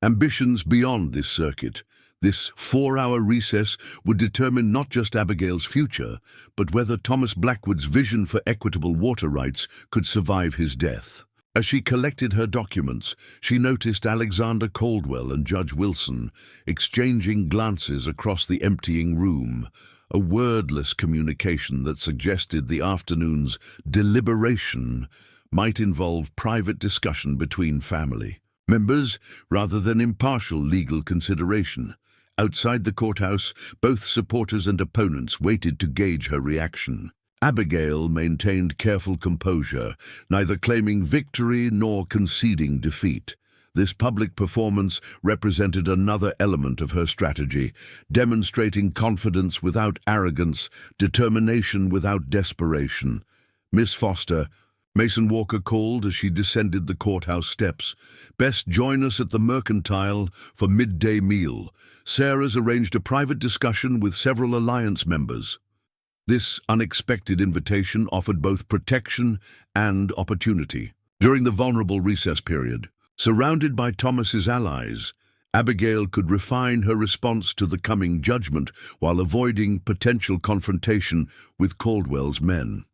A: ambitions beyond this circuit. This 4-hour recess would determine not just Abigail's future, but whether Thomas Blackwood's vision for equitable water rights could survive his death. As she collected her documents, she noticed Alexander Caldwell and Judge Wilson exchanging glances across the emptying room, a wordless communication that suggested the afternoon's deliberation might involve private discussion between family members rather than impartial legal consideration. Outside the courthouse, both supporters and opponents waited to gauge her reaction. Abigail maintained careful composure, neither claiming victory nor conceding defeat. This public performance represented another element of her strategy, demonstrating confidence without arrogance, determination without desperation. "Miss Foster," Mason Walker called as she descended the courthouse steps. "Best join us at the Mercantile for midday meal. Sarah's arranged a private discussion with several Alliance members." This unexpected invitation offered both protection and opportunity. During the vulnerable recess period, surrounded by Thomas's allies, Abigail could refine her response to the coming judgment while avoiding potential confrontation with Caldwell's men.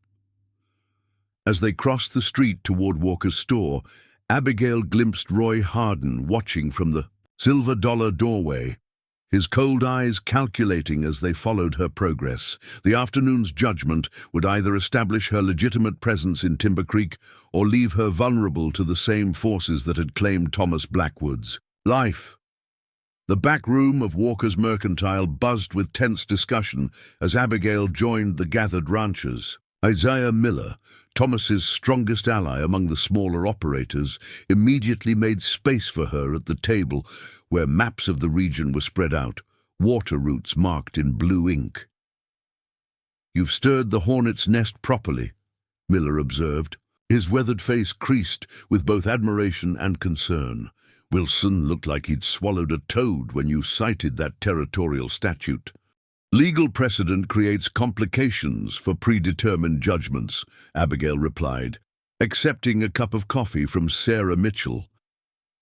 A: As they crossed the street toward Walker's store, Abigail glimpsed Roy Harden watching from the silver-dollar doorway, his cold eyes calculating as they followed her progress. The afternoon's judgment would either establish her legitimate presence in Timber Creek or leave her vulnerable to the same forces that had claimed Thomas Blackwood's life. The back room of Walker's Mercantile buzzed with tense discussion as Abigail joined the gathered ranchers. Isaiah Miller, Thomas's strongest ally among the smaller operators, immediately made space for her at the table where maps of the region were spread out, water routes marked in blue ink. "You've stirred the hornet's nest properly," Miller observed. His weathered face creased with both admiration and concern. "Wilson looked like he'd swallowed a toad when you cited that territorial statute." "Legal precedent creates complications for predetermined judgments," Abigail replied, accepting a cup of coffee from Sarah Mitchell.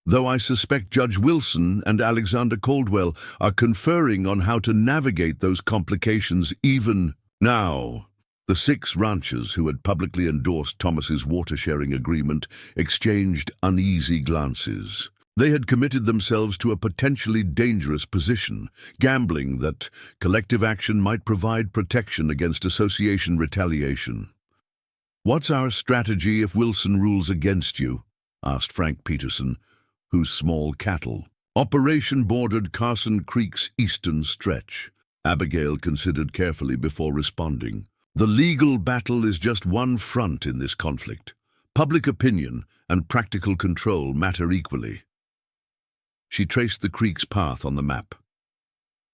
A: "Though I suspect Judge Wilson and Alexander Caldwell are conferring on how to navigate those complications even now." The 6 ranchers who had publicly endorsed Thomas's water-sharing agreement exchanged uneasy glances. They had committed themselves to a potentially dangerous position, gambling that collective action might provide protection against association retaliation. "What's our strategy if Wilson rules against you?" asked Frank Peterson, whose small cattle operation bordered Carson Creek's eastern stretch. Abigail considered carefully before responding. "The legal battle is just one front in this conflict. Public opinion and practical control matter equally." She traced the creek's path on the map.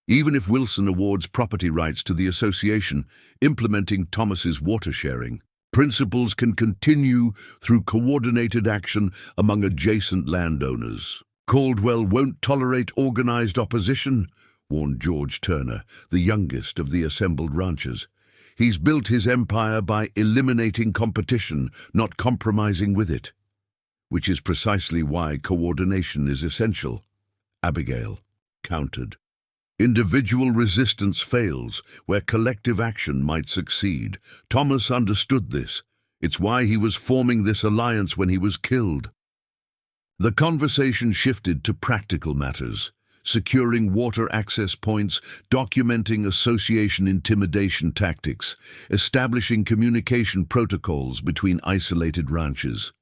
A: "Even if Wilson awards property rights to the association, implementing Thomas's water-sharing principles can continue through coordinated action among adjacent landowners. Caldwell won't tolerate organized opposition," warned George Turner, the youngest of the assembled ranchers. "He's built his empire by eliminating competition, not compromising with it. Which is precisely why coordination is essential," Abigail countered. "Individual resistance fails where collective action might succeed. Thomas understood this. It's why he was forming this alliance when he was killed." The conversation shifted to practical matters, securing water access points, documenting association intimidation tactics, establishing communication protocols between isolated ranches.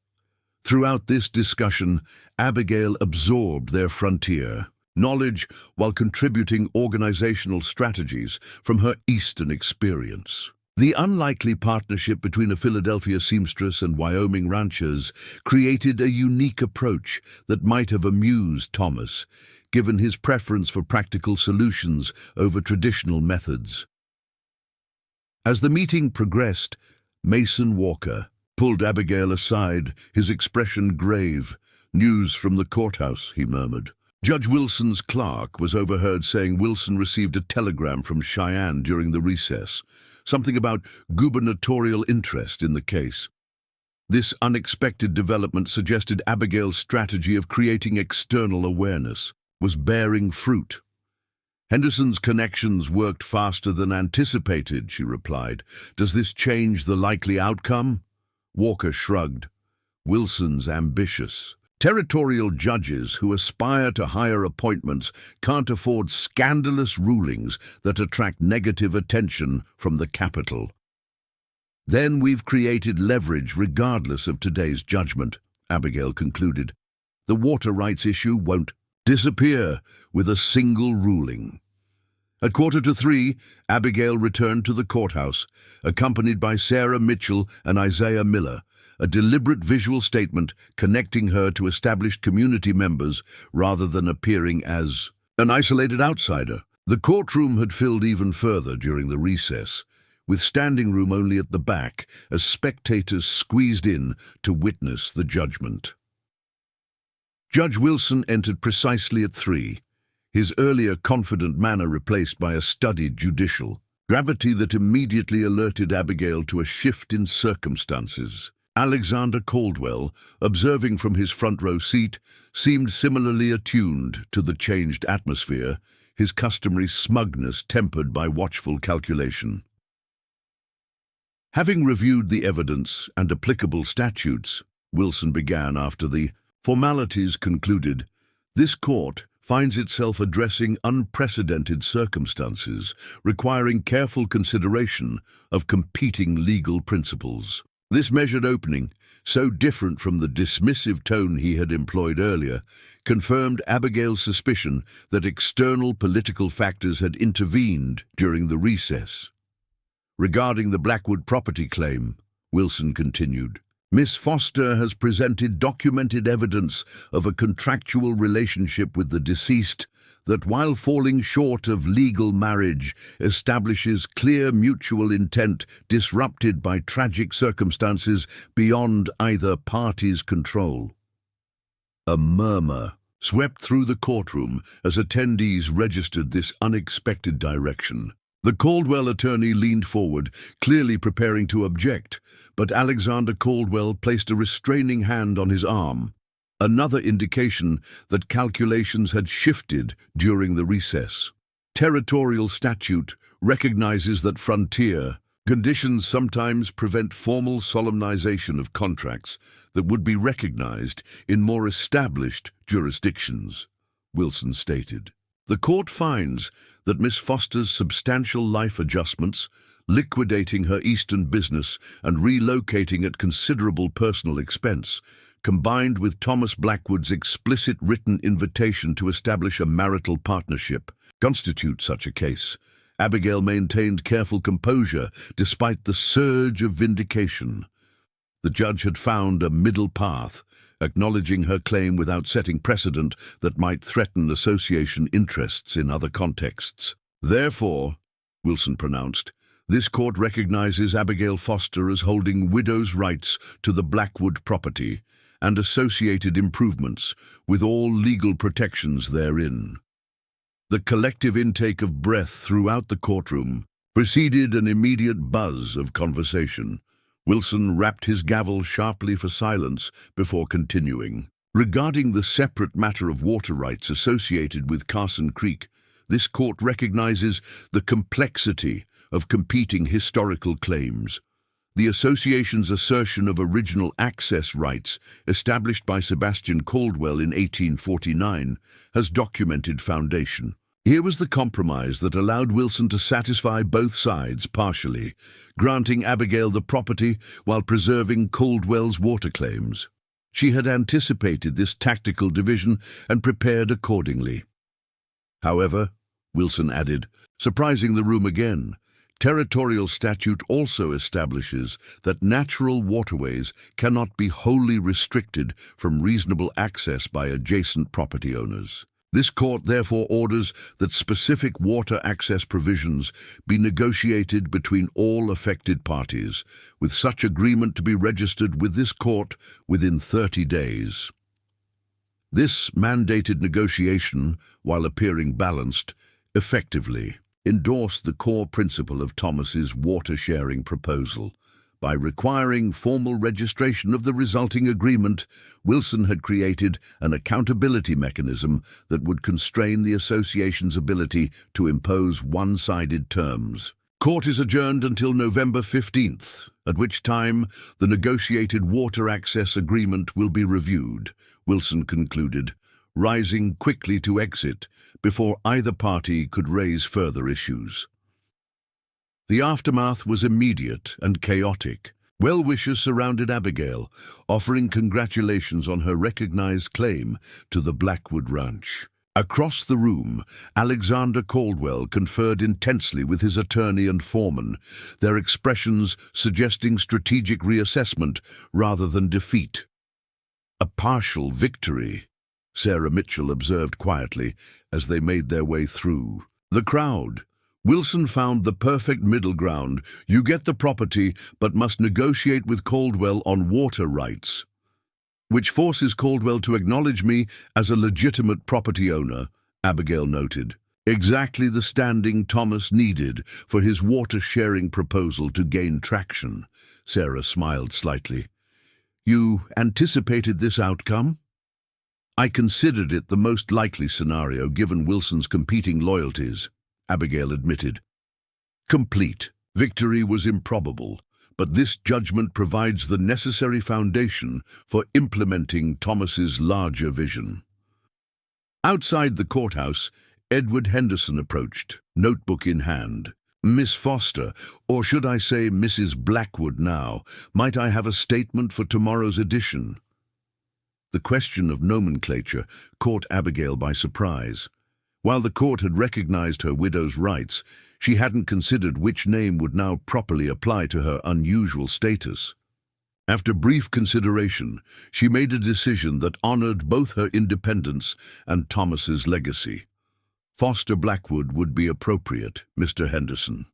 A: Throughout this discussion, Abigail absorbed their frontier knowledge while contributing organizational strategies from her Eastern experience. The unlikely partnership between a Philadelphia seamstress and Wyoming ranchers created a unique approach that might have amused Thomas, given his preference for practical solutions over traditional methods. As the meeting progressed, Mason Walker pulled Abigail aside, his expression grave. "News from the courthouse," he murmured. Judge Wilson's clerk was overheard saying Wilson received a telegram from Cheyenne during the recess, something about gubernatorial interest in the case. This unexpected development suggested Abigail's strategy of creating external awareness was bearing fruit. Henderson's connections worked faster than anticipated, she replied. Does this change the likely outcome? Walker shrugged. Wilson's ambitious. Territorial judges who aspire to higher appointments can't afford scandalous rulings that attract negative attention from the Capitol. Then we've created leverage regardless of today's judgment, Abigail concluded. The water rights issue won't disappear with a single ruling. At 2:45, Abigail returned to the courthouse, accompanied by Sarah Mitchell and Isaiah Miller, a deliberate visual statement connecting her to established community members rather than appearing as an isolated outsider. The courtroom had filled even further during the recess, with standing room only at the back as spectators squeezed in to witness the judgment. Judge Wilson entered precisely at 3, his earlier confident manner replaced by a studied judicial gravity that immediately alerted Abigail to a shift in circumstances. Alexander Caldwell, observing from his front row seat, seemed similarly attuned to the changed atmosphere, his customary smugness tempered by watchful calculation. Having reviewed the evidence and applicable statutes, Wilson began after the formalities concluded. This court finds itself addressing unprecedented circumstances, requiring careful consideration of competing legal principles. This measured opening, so different from the dismissive tone he had employed earlier, confirmed Abigail's suspicion that external political factors had intervened during the recess. Regarding the Blackwood property claim, Wilson continued, Miss Foster has presented documented evidence of a contractual relationship with the deceased that, while falling short of legal marriage, establishes clear mutual intent disrupted by tragic circumstances beyond either party's control. A murmur swept through the courtroom as attendees registered this unexpected direction. The Caldwell attorney leaned forward, clearly preparing to object, but Alexander Caldwell placed a restraining hand on his arm, another indication that calculations had shifted during the recess. Territorial statute recognizes that frontier conditions sometimes prevent formal solemnization of contracts that would be recognized in more established jurisdictions, Wilson stated. The court finds that Miss Foster's substantial life adjustments, liquidating her Eastern business and relocating at considerable personal expense, combined with Thomas Blackwood's explicit written invitation to establish a marital partnership, constitute such a case. Abigail maintained careful composure despite the surge of vindication. The judge had found a middle path, acknowledging her claim without setting precedent that might threaten association interests in other contexts. Therefore, Wilson pronounced, this court recognizes Abigail Foster as holding widow's rights to the Blackwood property and associated improvements with all legal protections therein. The collective intake of breath throughout the courtroom preceded an immediate buzz of conversation. Wilson rapped his gavel sharply for silence before continuing. Regarding the separate matter of water rights associated with Carson Creek, this court recognizes the complexity of competing historical claims. The association's assertion of original access rights, established by Sebastian Caldwell in 1849, has documented foundation. Here was the compromise that allowed Wilson to satisfy both sides partially, granting Abigail the property while preserving Caldwell's water claims. She had anticipated this tactical division and prepared accordingly. However, Wilson added, surprising the room again, territorial statute also establishes that natural waterways cannot be wholly restricted from reasonable access by adjacent property owners. This court therefore orders that specific water access provisions be negotiated between all affected parties, with such agreement to be registered with this court within 30 days. This mandated negotiation, while appearing balanced, effectively endorsed the core principle of Thomas's water-sharing proposal. By requiring formal registration of the resulting agreement, Wilson had created an accountability mechanism that would constrain the association's ability to impose one-sided terms. Court is adjourned until November 15th, at which time the negotiated water access agreement will be reviewed, Wilson concluded, rising quickly to exit before either party could raise further issues. The aftermath was immediate and chaotic. Well-wishers surrounded Abigail, offering congratulations on her recognized claim to the Blackwood Ranch. Across the room, Alexander Caldwell conferred intensely with his attorney and foreman, their expressions suggesting strategic reassessment rather than defeat. "A partial victory," Sarah Mitchell observed quietly as they made their way through the crowd. Wilson found the perfect middle ground. You get the property, but must negotiate with Caldwell on water rights, which forces Caldwell to acknowledge me as a legitimate property owner, Abigail noted. Exactly the standing Thomas needed for his water-sharing proposal to gain traction. Sarah smiled slightly. You anticipated this outcome? I considered it the most likely scenario given Wilson's competing loyalties, Abigail admitted. Complete victory was improbable, but this judgment provides the necessary foundation for implementing Thomas's larger vision. Outside the courthouse, Edward Henderson approached, notebook in hand. Miss Foster, or should I say Mrs. Blackwood now, might I have a statement for tomorrow's edition? The question of nomenclature caught Abigail by surprise. While the court had recognized her widow's rights, she hadn't considered which name would now properly apply to her unusual status. After brief consideration, she made a decision that honored both her independence and Thomas's legacy. Foster Blackwood would be appropriate, Mr. Henderson.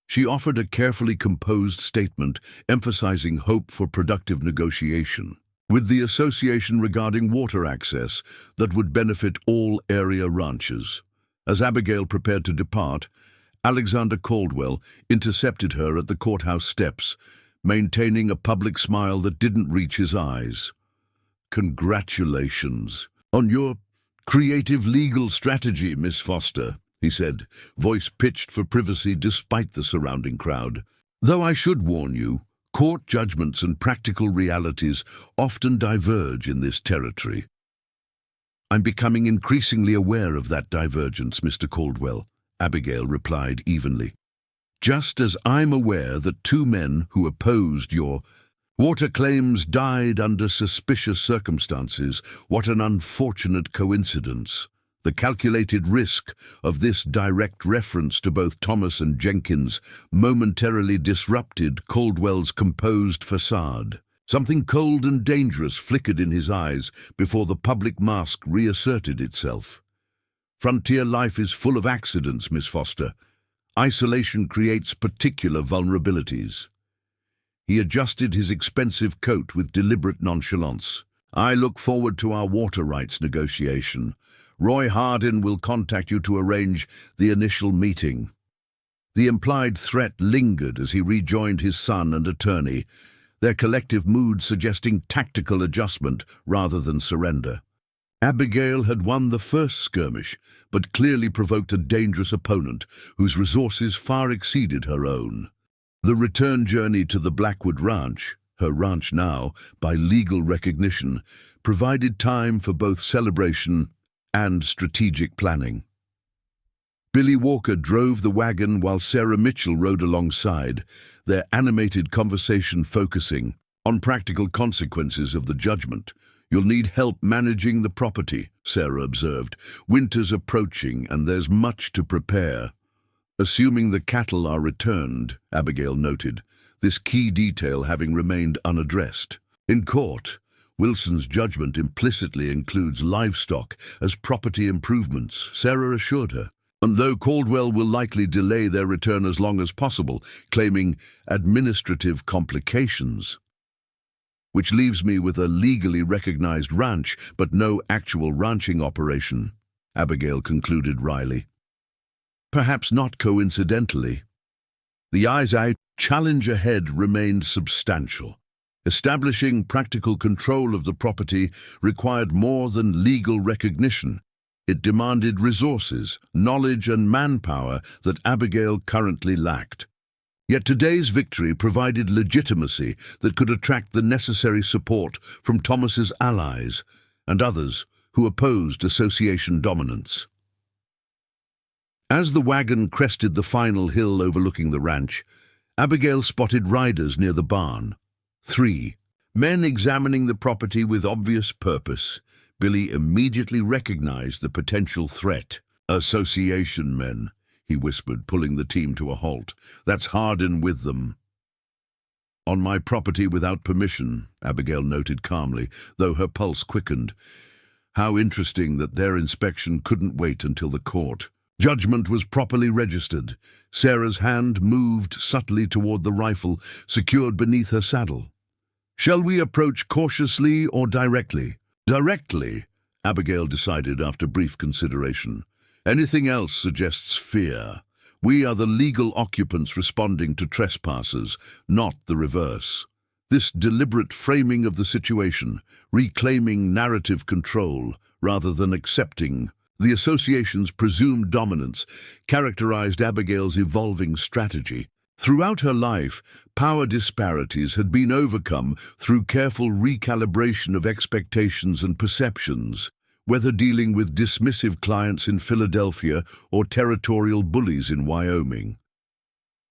A: She offered a carefully composed statement emphasizing hope for productive negotiation with the association regarding water access that would benefit all area ranches. As Abigail prepared to depart, Alexander Caldwell intercepted her at the courthouse steps, maintaining a public smile that didn't reach his eyes. Congratulations on your creative legal strategy, Miss Foster, he said, voice pitched for privacy despite the surrounding crowd. Though I should warn you, court judgments and practical realities often diverge in this territory. I'm becoming increasingly aware of that divergence, Mr. Caldwell, Abigail replied evenly. Just as I'm aware that two men who opposed your water claims died under suspicious circumstances. What an unfortunate coincidence. The calculated risk of this direct reference to both Thomas and Jenkins momentarily disrupted Caldwell's composed facade. Something cold and dangerous flickered in his eyes before the public mask reasserted itself. Frontier life is full of accidents, Miss Foster. Isolation creates particular vulnerabilities. He adjusted his expensive coat with deliberate nonchalance. I look forward to our water rights negotiation. Roy Hardin will contact you to arrange the initial meeting. The implied threat lingered as he rejoined his son and attorney, their collective mood suggesting tactical adjustment rather than surrender. Abigail had won the first skirmish, but clearly provoked a dangerous opponent whose resources far exceeded her own. The return journey to the Blackwood Ranch, her ranch now, by legal recognition, provided time for both celebration and strategic planning. Billy Walker drove the wagon while Sarah Mitchell rode alongside, their animated conversation focusing on practical consequences of the judgment. You'll need help managing the property, Sarah observed. Winter's approaching and there's much to prepare. Assuming the cattle are returned, Abigail noted, this key detail having remained unaddressed. In court, Wilson's judgment implicitly includes livestock as property improvements, Sarah assured her. And though Caldwell will likely delay their return as long as possible, claiming administrative complications, which leaves me with a legally recognized ranch, but no actual ranching operation, Abigail concluded wryly. Perhaps not coincidentally. The eyes-out challenge ahead remained substantial. Establishing practical control of the property required more than legal recognition. It demanded resources, knowledge and manpower that Abigail currently lacked. Yet today's victory provided legitimacy that could attract the necessary support from Thomas's allies and others who opposed association dominance. As the wagon crested the final hill overlooking the ranch, Abigail spotted riders near the barn. 3 men examining the property with obvious purpose. Billy immediately recognized the potential threat. Association men, he whispered, pulling the team to a halt. That's Hardin with them. On my property without permission, Abigail noted calmly, though her pulse quickened. How interesting that their inspection couldn't wait until the court. Judgment was properly registered. Sarah's hand moved subtly toward the rifle, secured beneath her saddle. Shall we approach cautiously or directly? Directly, Abigail decided after brief consideration. Anything else suggests fear. We are the legal occupants responding to trespassers, not the reverse. This deliberate framing of the situation, reclaiming narrative control rather than accepting the association's presumed dominance, characterized Abigail's evolving strategy. Throughout her life, power disparities had been overcome through careful recalibration of expectations and perceptions, whether dealing with dismissive clients in Philadelphia or territorial bullies in Wyoming.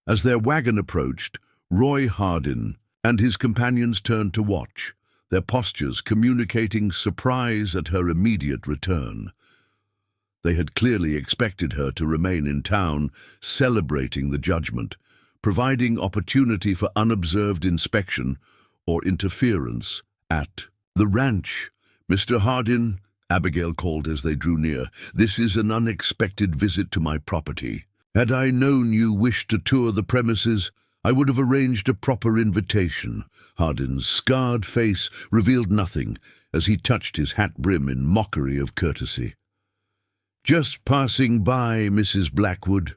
A: As their wagon approached, Roy Hardin and his companions turned to watch, their postures communicating surprise at her immediate return. They had clearly expected her to remain in town, celebrating the judgment, providing opportunity for unobserved inspection or interference at the ranch. Mr. Hardin, Abigail called as they drew near, this is an unexpected visit to my property. Had I known you wished to tour the premises, I would have arranged a proper invitation. Hardin's scarred face revealed nothing as he touched his hat brim in mockery of courtesy. Just passing by, Mrs. Blackwood.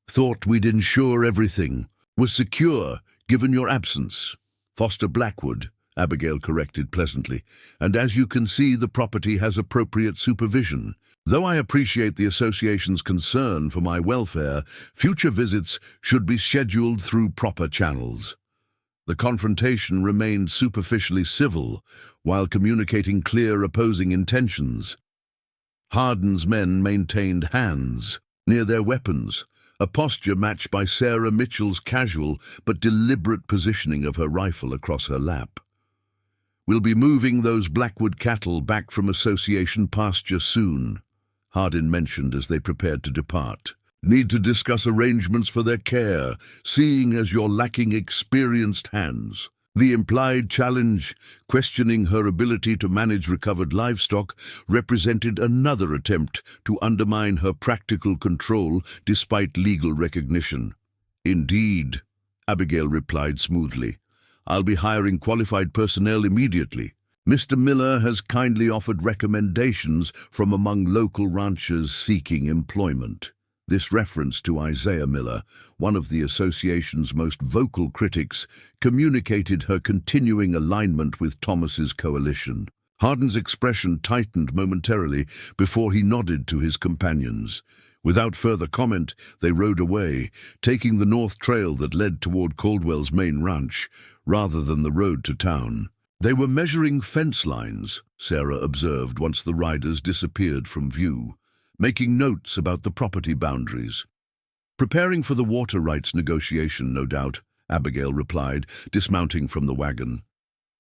A: Thought we'd ensure everything was secure, given your absence. Foster Blackwood, Abigail corrected pleasantly, and as you can see, the property has appropriate supervision. Though I appreciate the association's concern for my welfare, future visits should be scheduled through proper channels. The confrontation remained superficially civil, while communicating clear opposing intentions. Hardin's men maintained hands near their weapons, a posture matched by Sarah Mitchell's casual but deliberate positioning of her rifle across her lap. We'll be moving those Blackwood cattle back from association pasture soon, Hardin mentioned as they prepared to depart. Need to discuss arrangements for their care, seeing as you're lacking experienced hands. The implied challenge, questioning her ability to manage recovered livestock, represented another attempt to undermine her practical control despite legal recognition. Indeed, Abigail replied smoothly. I'll be hiring qualified personnel immediately. Mr. Miller has kindly offered recommendations from among local ranchers seeking employment. This reference to Isaiah Miller, one of the association's most vocal critics, communicated her continuing alignment with Thomas's coalition. Hardin's expression tightened momentarily before he nodded to his companions. Without further comment, they rode away, taking the north trail that led toward Caldwell's main ranch, rather than the road to town. They were measuring fence lines, Sarah observed once the riders disappeared from view, making notes about the property boundaries. Preparing for the water rights negotiation, no doubt, Abigail replied, dismounting from the wagon.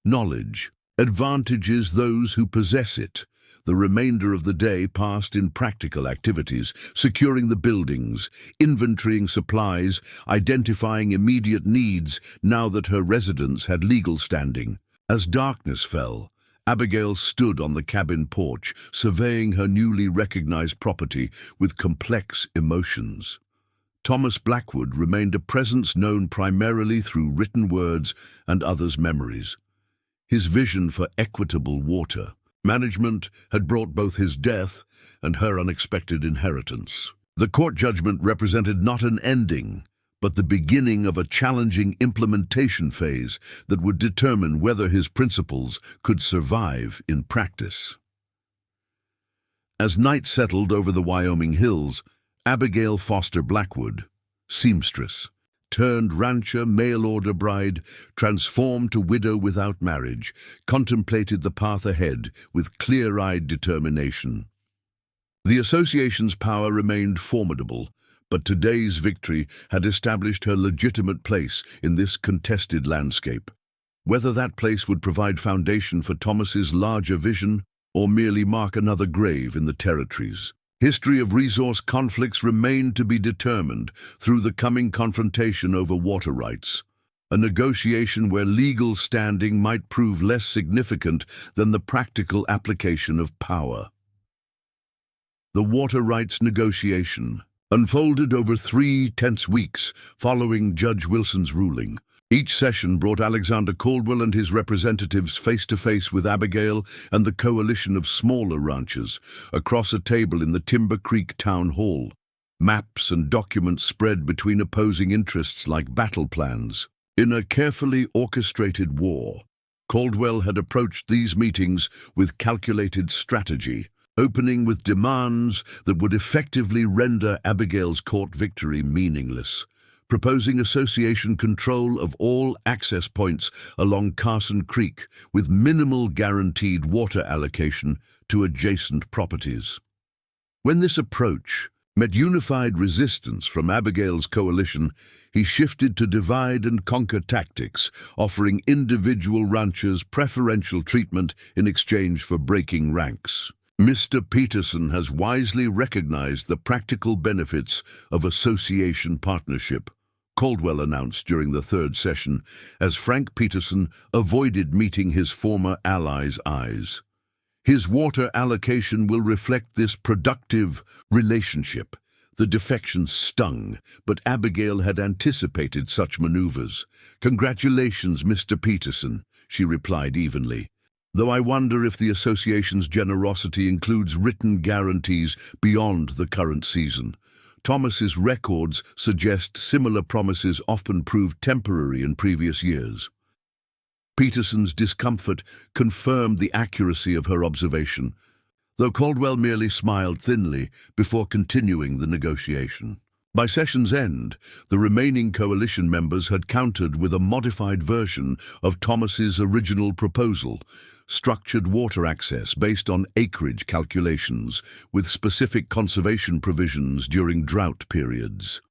A: Knowledge advantages those who possess it. The remainder of the day passed in practical activities, securing the buildings, inventorying supplies, identifying immediate needs now that her residence had legal standing. As darkness fell, Abigail stood on the cabin porch, surveying her newly recognized property with complex emotions. Thomas Blackwood remained a presence known primarily through written words and others' memories. his vision for equitable water management had brought both his death and her unexpected inheritance. The court judgment represented not an ending, but the beginning of a challenging implementation phase that would determine whether his principles could survive in practice. As night settled over the Wyoming hills, Abigail Foster Blackwood, seamstress, turned rancher, mail-order bride, transformed to widow without marriage, contemplated the path ahead with clear-eyed determination. The association's power remained formidable, but today's victory had established her legitimate place in this contested landscape. Whether that place would provide foundation for Thomas's larger vision or merely mark another grave in the territories. History of resource conflicts remained to be determined through the coming confrontation over water rights, a negotiation where legal standing might prove less significant than the practical application of power. The water rights negotiation unfolded over 3 tense weeks following Judge Wilson's ruling. Each session brought Alexander Caldwell and his representatives face-to-face with Abigail and the coalition of smaller ranchers across a table in the Timber Creek Town Hall. Maps and documents spread between opposing interests like battle plans. In a carefully orchestrated war, Caldwell had approached these meetings with calculated strategy, opening with demands that would effectively render Abigail's court victory meaningless, proposing association control of all access points along Carson Creek with minimal guaranteed water allocation to adjacent properties. When this approach met unified resistance from Abigail's coalition, he shifted to divide-and-conquer tactics, offering individual ranchers preferential treatment in exchange for breaking ranks. Mr. Peterson has wisely recognized the practical benefits of association partnership, Caldwell announced during the third session, as Frank Peterson avoided meeting his former allies' eyes. His water allocation will reflect this productive relationship. The defection stung, but Abigail had anticipated such maneuvers. "Congratulations, Mr. Peterson," she replied evenly. "Though I wonder if the association's generosity includes written guarantees beyond the current season. Thomas's records suggest similar promises often proved temporary in previous years." Peterson's discomfort confirmed the accuracy of her observation, though Caldwell merely smiled thinly before continuing the negotiation. By session's end, the remaining coalition members had countered with a modified version of Thomas's original proposal, structured water access based on acreage calculations with specific conservation provisions during drought periods.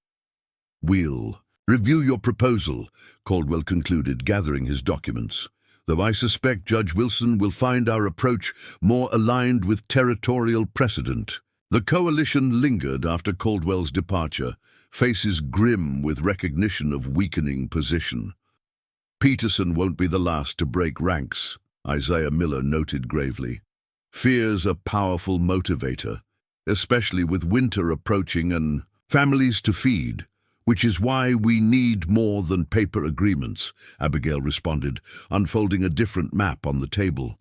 A: "We'll review your proposal," Caldwell concluded, gathering his documents, "though I suspect Judge Wilson will find our approach more aligned with territorial precedent." The coalition lingered after Caldwell's departure, faces grim with recognition of weakening position. "Peterson won't be the last to break ranks," Isaiah Miller noted gravely. "Fear's a powerful motivator, especially with winter approaching and families to feed, which is why we need more than paper agreements," Abigail responded, unfolding a different map on the table.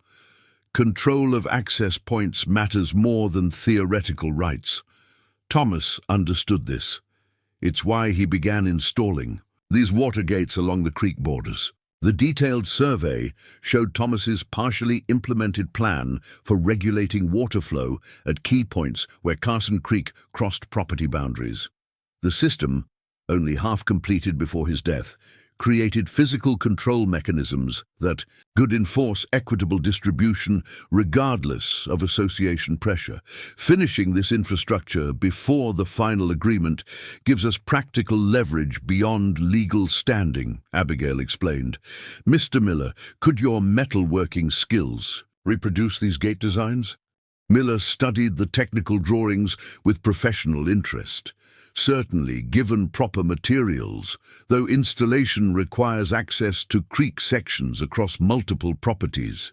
A: "Control of access points matters more than theoretical rights." Thomas understood this. It's why he began installing these water gates along the creek borders. The detailed survey showed Thomas's partially implemented plan for regulating water flow at key points where Carson Creek crossed property boundaries. The system, only half completed before his death, created physical control mechanisms that could enforce equitable distribution regardless of association pressure. Finishing this infrastructure before the final agreement gives us practical leverage beyond legal standing, Abigail explained. "Mr. Miller, could your metalworking skills reproduce these gate designs?" Miller studied the technical drawings with professional interest. "Certainly, given proper materials, though installation requires access to creek sections across multiple properties,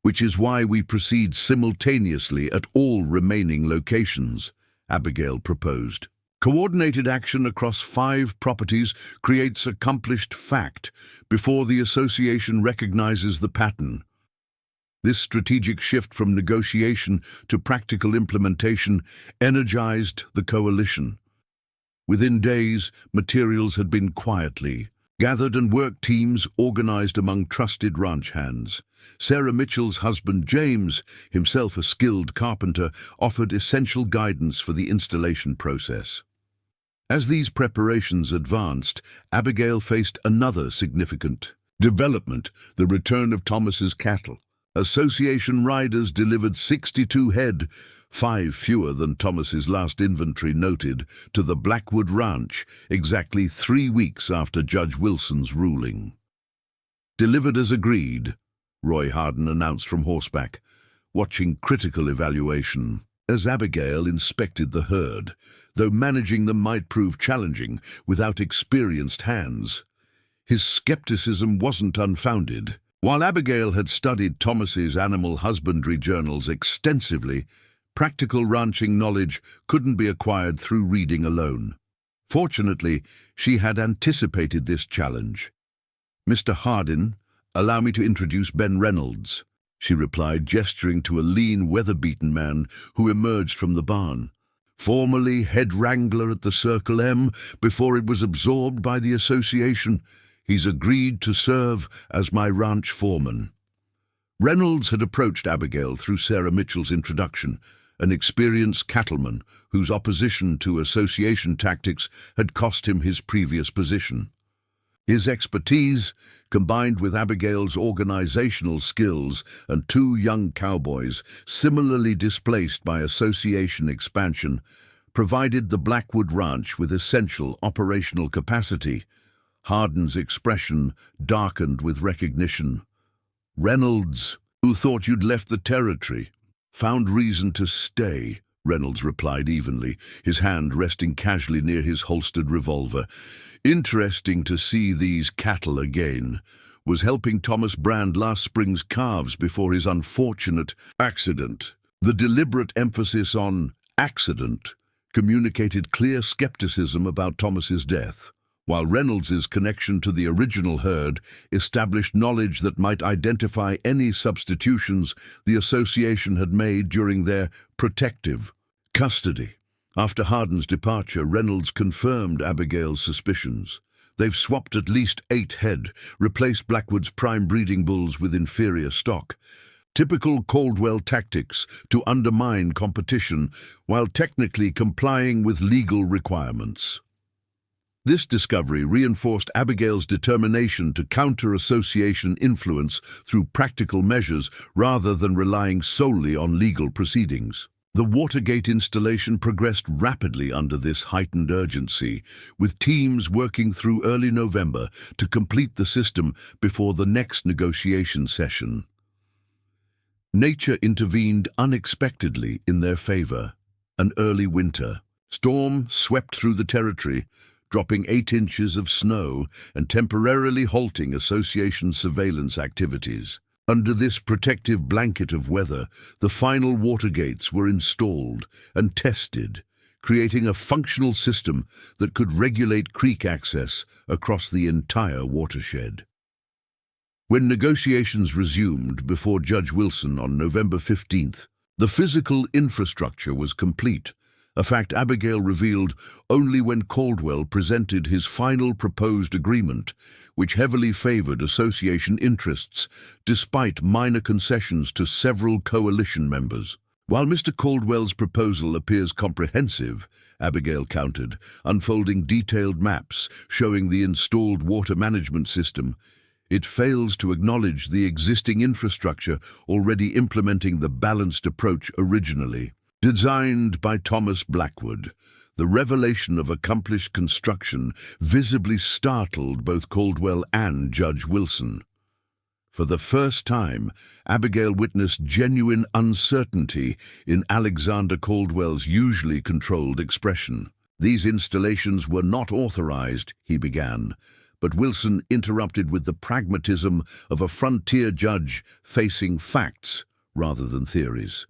A: which is why we proceed simultaneously at all remaining locations," Abigail proposed. Coordinated action across 5 properties creates accomplished fact before the association recognizes the pattern. This strategic shift from negotiation to practical implementation energized the coalition. Within days, materials had been quietly gathered and work teams organized among trusted ranch hands. Sarah Mitchell's husband James, himself a skilled carpenter, offered essential guidance for the installation process. As these preparations advanced, Abigail faced another significant development: the return of Thomas's cattle. Association riders delivered 62 head, 5 fewer than Thomas's last inventory noted, to the Blackwood Ranch exactly 3 weeks after Judge Wilson's ruling. "Delivered as agreed," Roy Harden announced from horseback, watching critical evaluation. As Abigail inspected the herd, though managing them might prove challenging without experienced hands, his skepticism wasn't unfounded. While Abigail had studied Thomas's animal husbandry journals extensively, practical ranching knowledge couldn't be acquired through reading alone. Fortunately, she had anticipated this challenge. "Mr. Hardin, allow me to introduce Ben Reynolds," she replied, gesturing to a lean, weather-beaten man who emerged from the barn. Formerly head wrangler at the Circle M before it was absorbed by the association, he's agreed to serve as my ranch foreman. Reynolds had approached Abigail through Sarah Mitchell's introduction, an experienced cattleman whose opposition to association tactics had cost him his previous position. His expertise, combined with Abigail's organizational skills and 2 young cowboys similarly displaced by association expansion, provided the Blackwood Ranch with essential operational capacity. Hardin's expression darkened with recognition. "Reynolds, who thought you'd left the territory?" "Found reason to stay," Reynolds replied evenly, his hand resting casually near his holstered revolver. "Interesting to see these cattle again. Was helping Thomas brand last spring's calves before his unfortunate accident." The deliberate emphasis on accident communicated clear skepticism about Thomas's death, while Reynolds's connection to the original herd established knowledge that might identify any substitutions the association had made during their protective custody. After Hardin's departure, Reynolds confirmed Abigail's suspicions. "They've swapped at least 8 head, replaced Blackwood's prime breeding bulls with inferior stock. Typical Caldwell tactics to undermine competition while technically complying with legal requirements." This discovery reinforced Abigail's determination to counter association influence through practical measures rather than relying solely on legal proceedings. The Watergate installation progressed rapidly under this heightened urgency, with teams working through early November to complete the system before the next negotiation session. Nature intervened unexpectedly in their favor. An early winter storm swept through the territory, dropping 8 inches of snow and temporarily halting association surveillance activities. Under this protective blanket of weather, the final water gates were installed and tested, creating a functional system that could regulate creek access across the entire watershed. When negotiations resumed before Judge Wilson on November 15th, the physical infrastructure was complete, a fact Abigail revealed only when Caldwell presented his final proposed agreement, which heavily favored association interests despite minor concessions to several coalition members. While Mr. Caldwell's proposal appears comprehensive, Abigail countered, unfolding detailed maps showing the installed water management system, it fails to acknowledge the existing infrastructure already implementing the balanced approach originally. Designed by Thomas Blackwood, the revelation of accomplished construction visibly startled both Caldwell and Judge Wilson. For the first time, Abigail witnessed genuine uncertainty in Alexander Caldwell's usually controlled expression. "These installations were not authorized," he began, but Wilson interrupted with the pragmatism of a frontier judge facing facts rather than theories.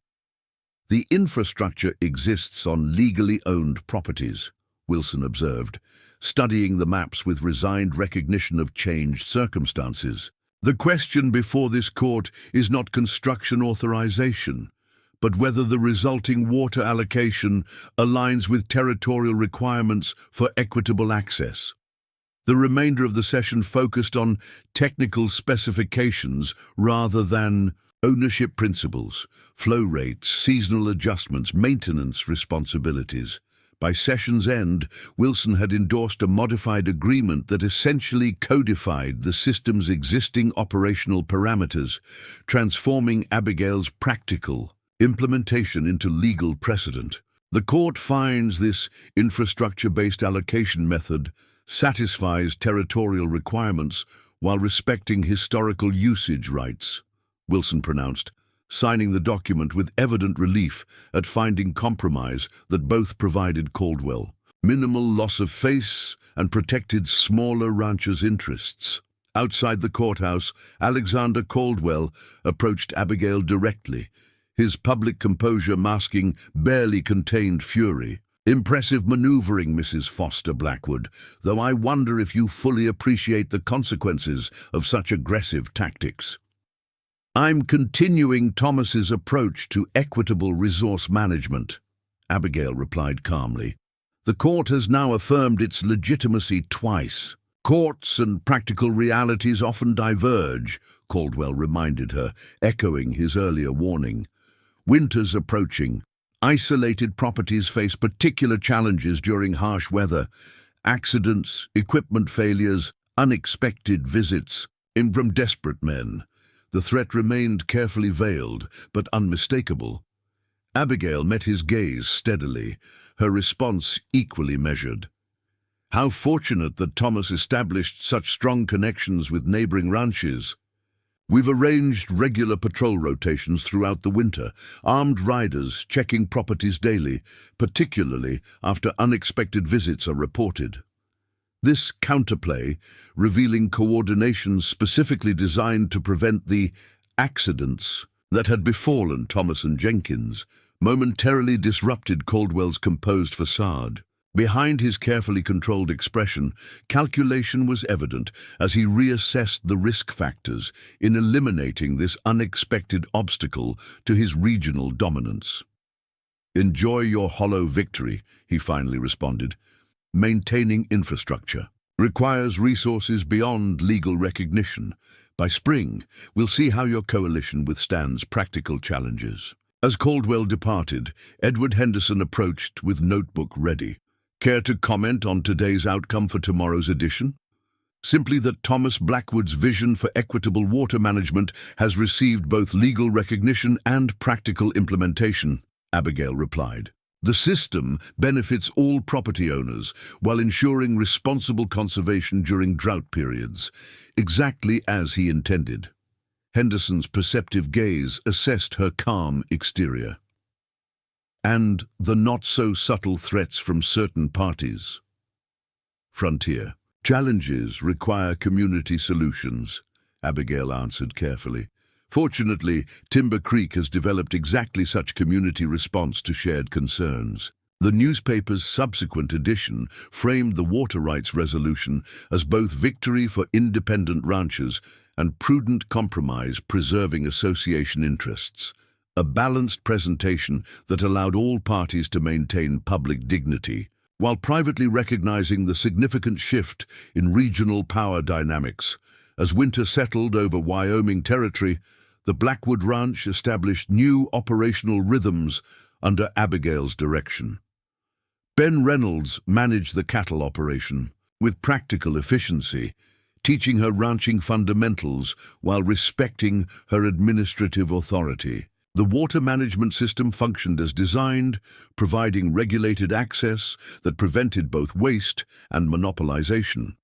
A: "The infrastructure exists on legally owned properties," Wilson observed, studying the maps with resigned recognition of changed circumstances. The question before this court is not construction authorization, but whether the resulting water allocation aligns with territorial requirements for equitable access. The remainder of the session focused on technical specifications rather than ownership principles, flow rates, seasonal adjustments, maintenance responsibilities. By session's end, Wilson had endorsed a modified agreement that essentially codified the system's existing operational parameters, transforming Abigail's practical implementation into legal precedent. The court finds this infrastructure-based allocation method satisfies territorial requirements while respecting historical usage rights, Wilson pronounced, signing the document with evident relief at finding compromise that both provided Caldwell minimal loss of face and protected smaller ranchers' interests. Outside the courthouse, Alexander Caldwell approached Abigail directly, his public composure masking barely contained fury. "Impressive maneuvering, Mrs. Foster Blackwood, though I wonder if you fully appreciate the consequences of such aggressive tactics." "I'm continuing Thomas's approach to equitable resource management," Abigail replied calmly. "The court has now affirmed its legitimacy twice. Courts and practical realities often diverge," Caldwell reminded her, echoing his earlier warning. "Winter's approaching. Isolated properties face particular challenges during harsh weather. Accidents, equipment failures, unexpected visits, in from desperate men. The threat remained carefully veiled, but unmistakable." Abigail met his gaze steadily, her response equally measured. "How fortunate that Thomas established such strong connections with neighboring ranches. We've arranged regular patrol rotations throughout the winter, armed riders checking properties daily, particularly after unexpected visits are reported." This counterplay, revealing coordination specifically designed to prevent the accidents that had befallen Thomas and Jenkins, momentarily disrupted Caldwell's composed facade. Behind his carefully controlled expression, calculation was evident as he reassessed the risk factors in eliminating this unexpected obstacle to his regional dominance. "Enjoy your hollow victory," he finally responded. "Maintaining infrastructure requires resources beyond legal recognition. By spring, we'll see how your coalition withstands practical challenges." As Caldwell departed, Edward Henderson approached with notebook ready. "Care to comment on today's outcome for tomorrow's edition?" "Simply that Thomas Blackwood's vision for equitable water management has received both legal recognition and practical implementation," Abigail replied. "The system benefits all property owners while ensuring responsible conservation during drought periods, exactly as he intended." Henderson's perceptive gaze assessed her calm exterior. "And the not-so-subtle threats from certain parties." "Frontier challenges require community solutions," Abigail answered carefully. "Fortunately, Timber Creek has developed exactly such community response to shared concerns." The newspaper's subsequent edition framed the water rights resolution as both victory for independent ranchers and prudent compromise preserving association interests, a balanced presentation that allowed all parties to maintain public dignity, while privately recognizing the significant shift in regional power dynamics. As winter settled over Wyoming territory, the Blackwood Ranch established new operational rhythms under Abigail's direction. Ben Reynolds managed the cattle operation with practical efficiency, teaching her ranching fundamentals while respecting her administrative authority. The water management system functioned as designed, providing regulated access that prevented both waste and monopolization.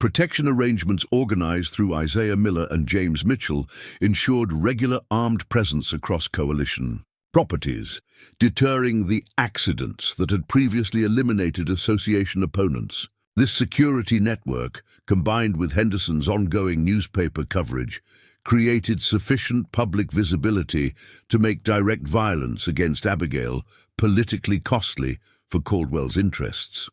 A: Protection arrangements organized through Isaiah Miller and James Mitchell ensured regular armed presence across coalition properties, deterring the accidents that had previously eliminated association opponents. This security network, combined with Henderson's ongoing newspaper coverage, created sufficient public visibility to make direct violence against Abigail politically costly for Caldwell's interests.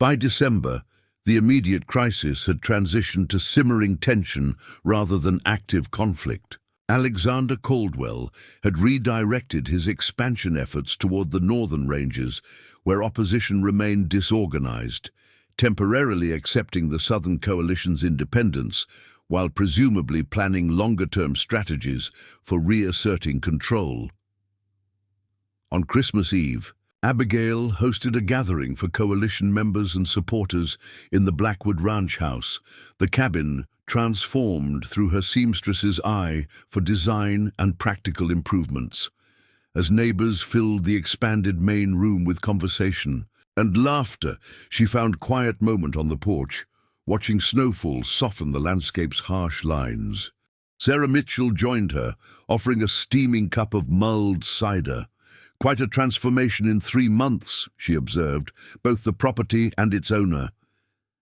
A: By December, the immediate crisis had transitioned to simmering tension rather than active conflict. Alexander Caldwell had redirected his expansion efforts toward the northern ranges, where opposition remained disorganized, temporarily accepting the Southern Coalition's independence, while presumably planning longer-term strategies for reasserting control. On Christmas Eve, Abigail hosted a gathering for coalition members and supporters in the Blackwood Ranch house, the cabin transformed through her seamstress's eye for design and practical improvements. As neighbors filled the expanded main room with conversation and laughter, she found quiet moment on the porch, watching snowfall soften the landscape's harsh lines. Sarah Mitchell joined her, offering a steaming cup of mulled cider. "Quite a transformation in 3 months," she observed, "both the property and its owner."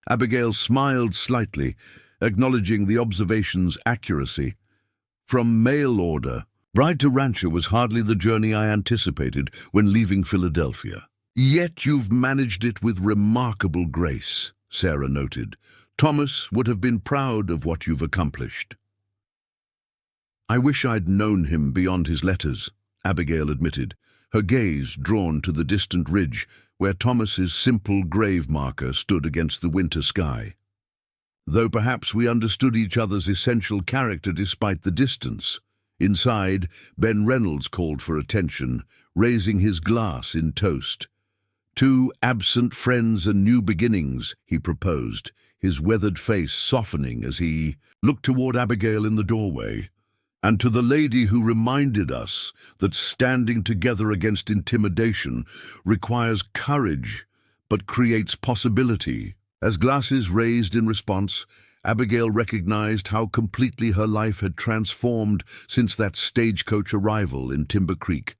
A: Abigail smiled slightly, acknowledging the observation's accuracy. From mail order, bride to rancher was hardly the journey I anticipated when leaving Philadelphia. "Yet you've managed it with remarkable grace," Sarah noted. "Thomas would have been proud of what you've accomplished." "I wish I'd known him beyond his letters," Abigail admitted, her gaze drawn to the distant ridge where Thomas's simple grave marker stood against the winter sky. "Though perhaps we understood each other's essential character despite the distance." Inside, Ben Reynolds called for attention, raising his glass in toast. "Two absent friends and new beginnings," he proposed, his weathered face softening as he looked toward Abigail in the doorway. "And to the lady who reminded us that standing together against intimidation requires courage, but creates possibility." As glasses raised in response, Abigail recognized how completely her life had transformed since that stagecoach arrival in Timber Creek.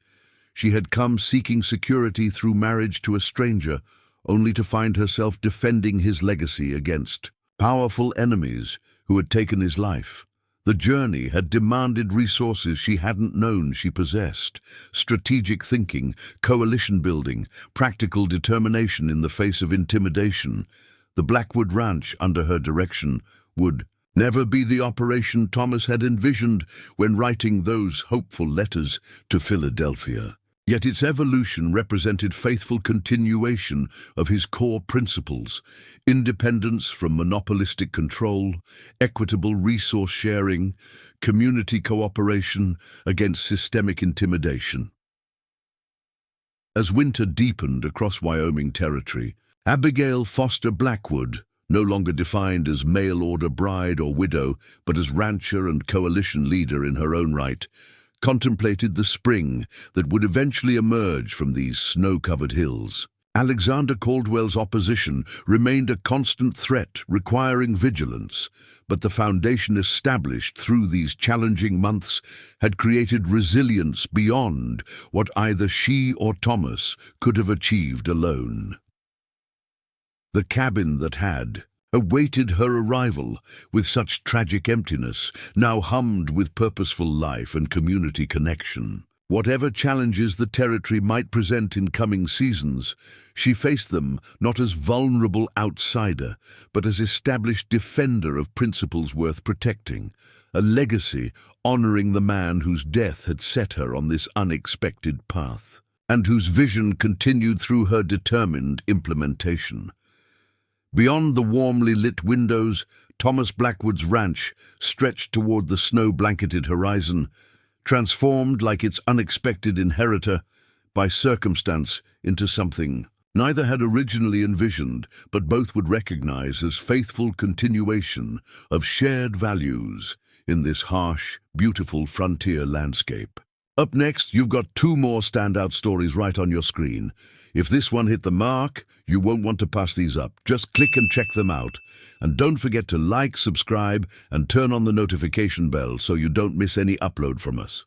A: She had come seeking security through marriage to a stranger, only to find herself defending his legacy against powerful enemies who had taken his life. The journey had demanded resources she hadn't known she possessed: strategic thinking, coalition building, practical determination in the face of intimidation. The Blackwood Ranch, under her direction, would never be the operation Thomas had envisioned when writing those hopeful letters to Philadelphia. Yet its evolution represented faithful continuation of his core principles: independence from monopolistic control, equitable resource sharing, community cooperation against systemic intimidation. As winter deepened across Wyoming territory, Abigail Foster Blackwood, no longer defined as mail-order bride or widow, but as rancher and coalition leader in her own right, contemplated the spring that would eventually emerge from these snow-covered hills. Alexander Caldwell's opposition remained a constant threat, requiring vigilance, but the foundation established through these challenging months had created resilience beyond what either she or Thomas could have achieved alone. The cabin that had awaited her arrival with such tragic emptiness now hummed with purposeful life and community connection. Whatever challenges the territory might present in coming seasons, she faced them not as vulnerable outsider, but as established defender of principles worth protecting, a legacy honoring the man whose death had set her on this unexpected path, and whose vision continued through her determined implementation. Beyond the warmly lit windows, Thomas Blackwood's ranch stretched toward the snow-blanketed horizon, transformed like its unexpected inheritor by circumstance into something neither had originally envisioned, but both would recognize as faithful continuation of shared values in this harsh, beautiful frontier landscape. Up next, you've got 2 more standout stories right on your screen. If this one hit the mark, you won't want to pass these up. Just click and check them out. And don't forget to like, subscribe, and turn on the notification bell so you don't miss any upload from us.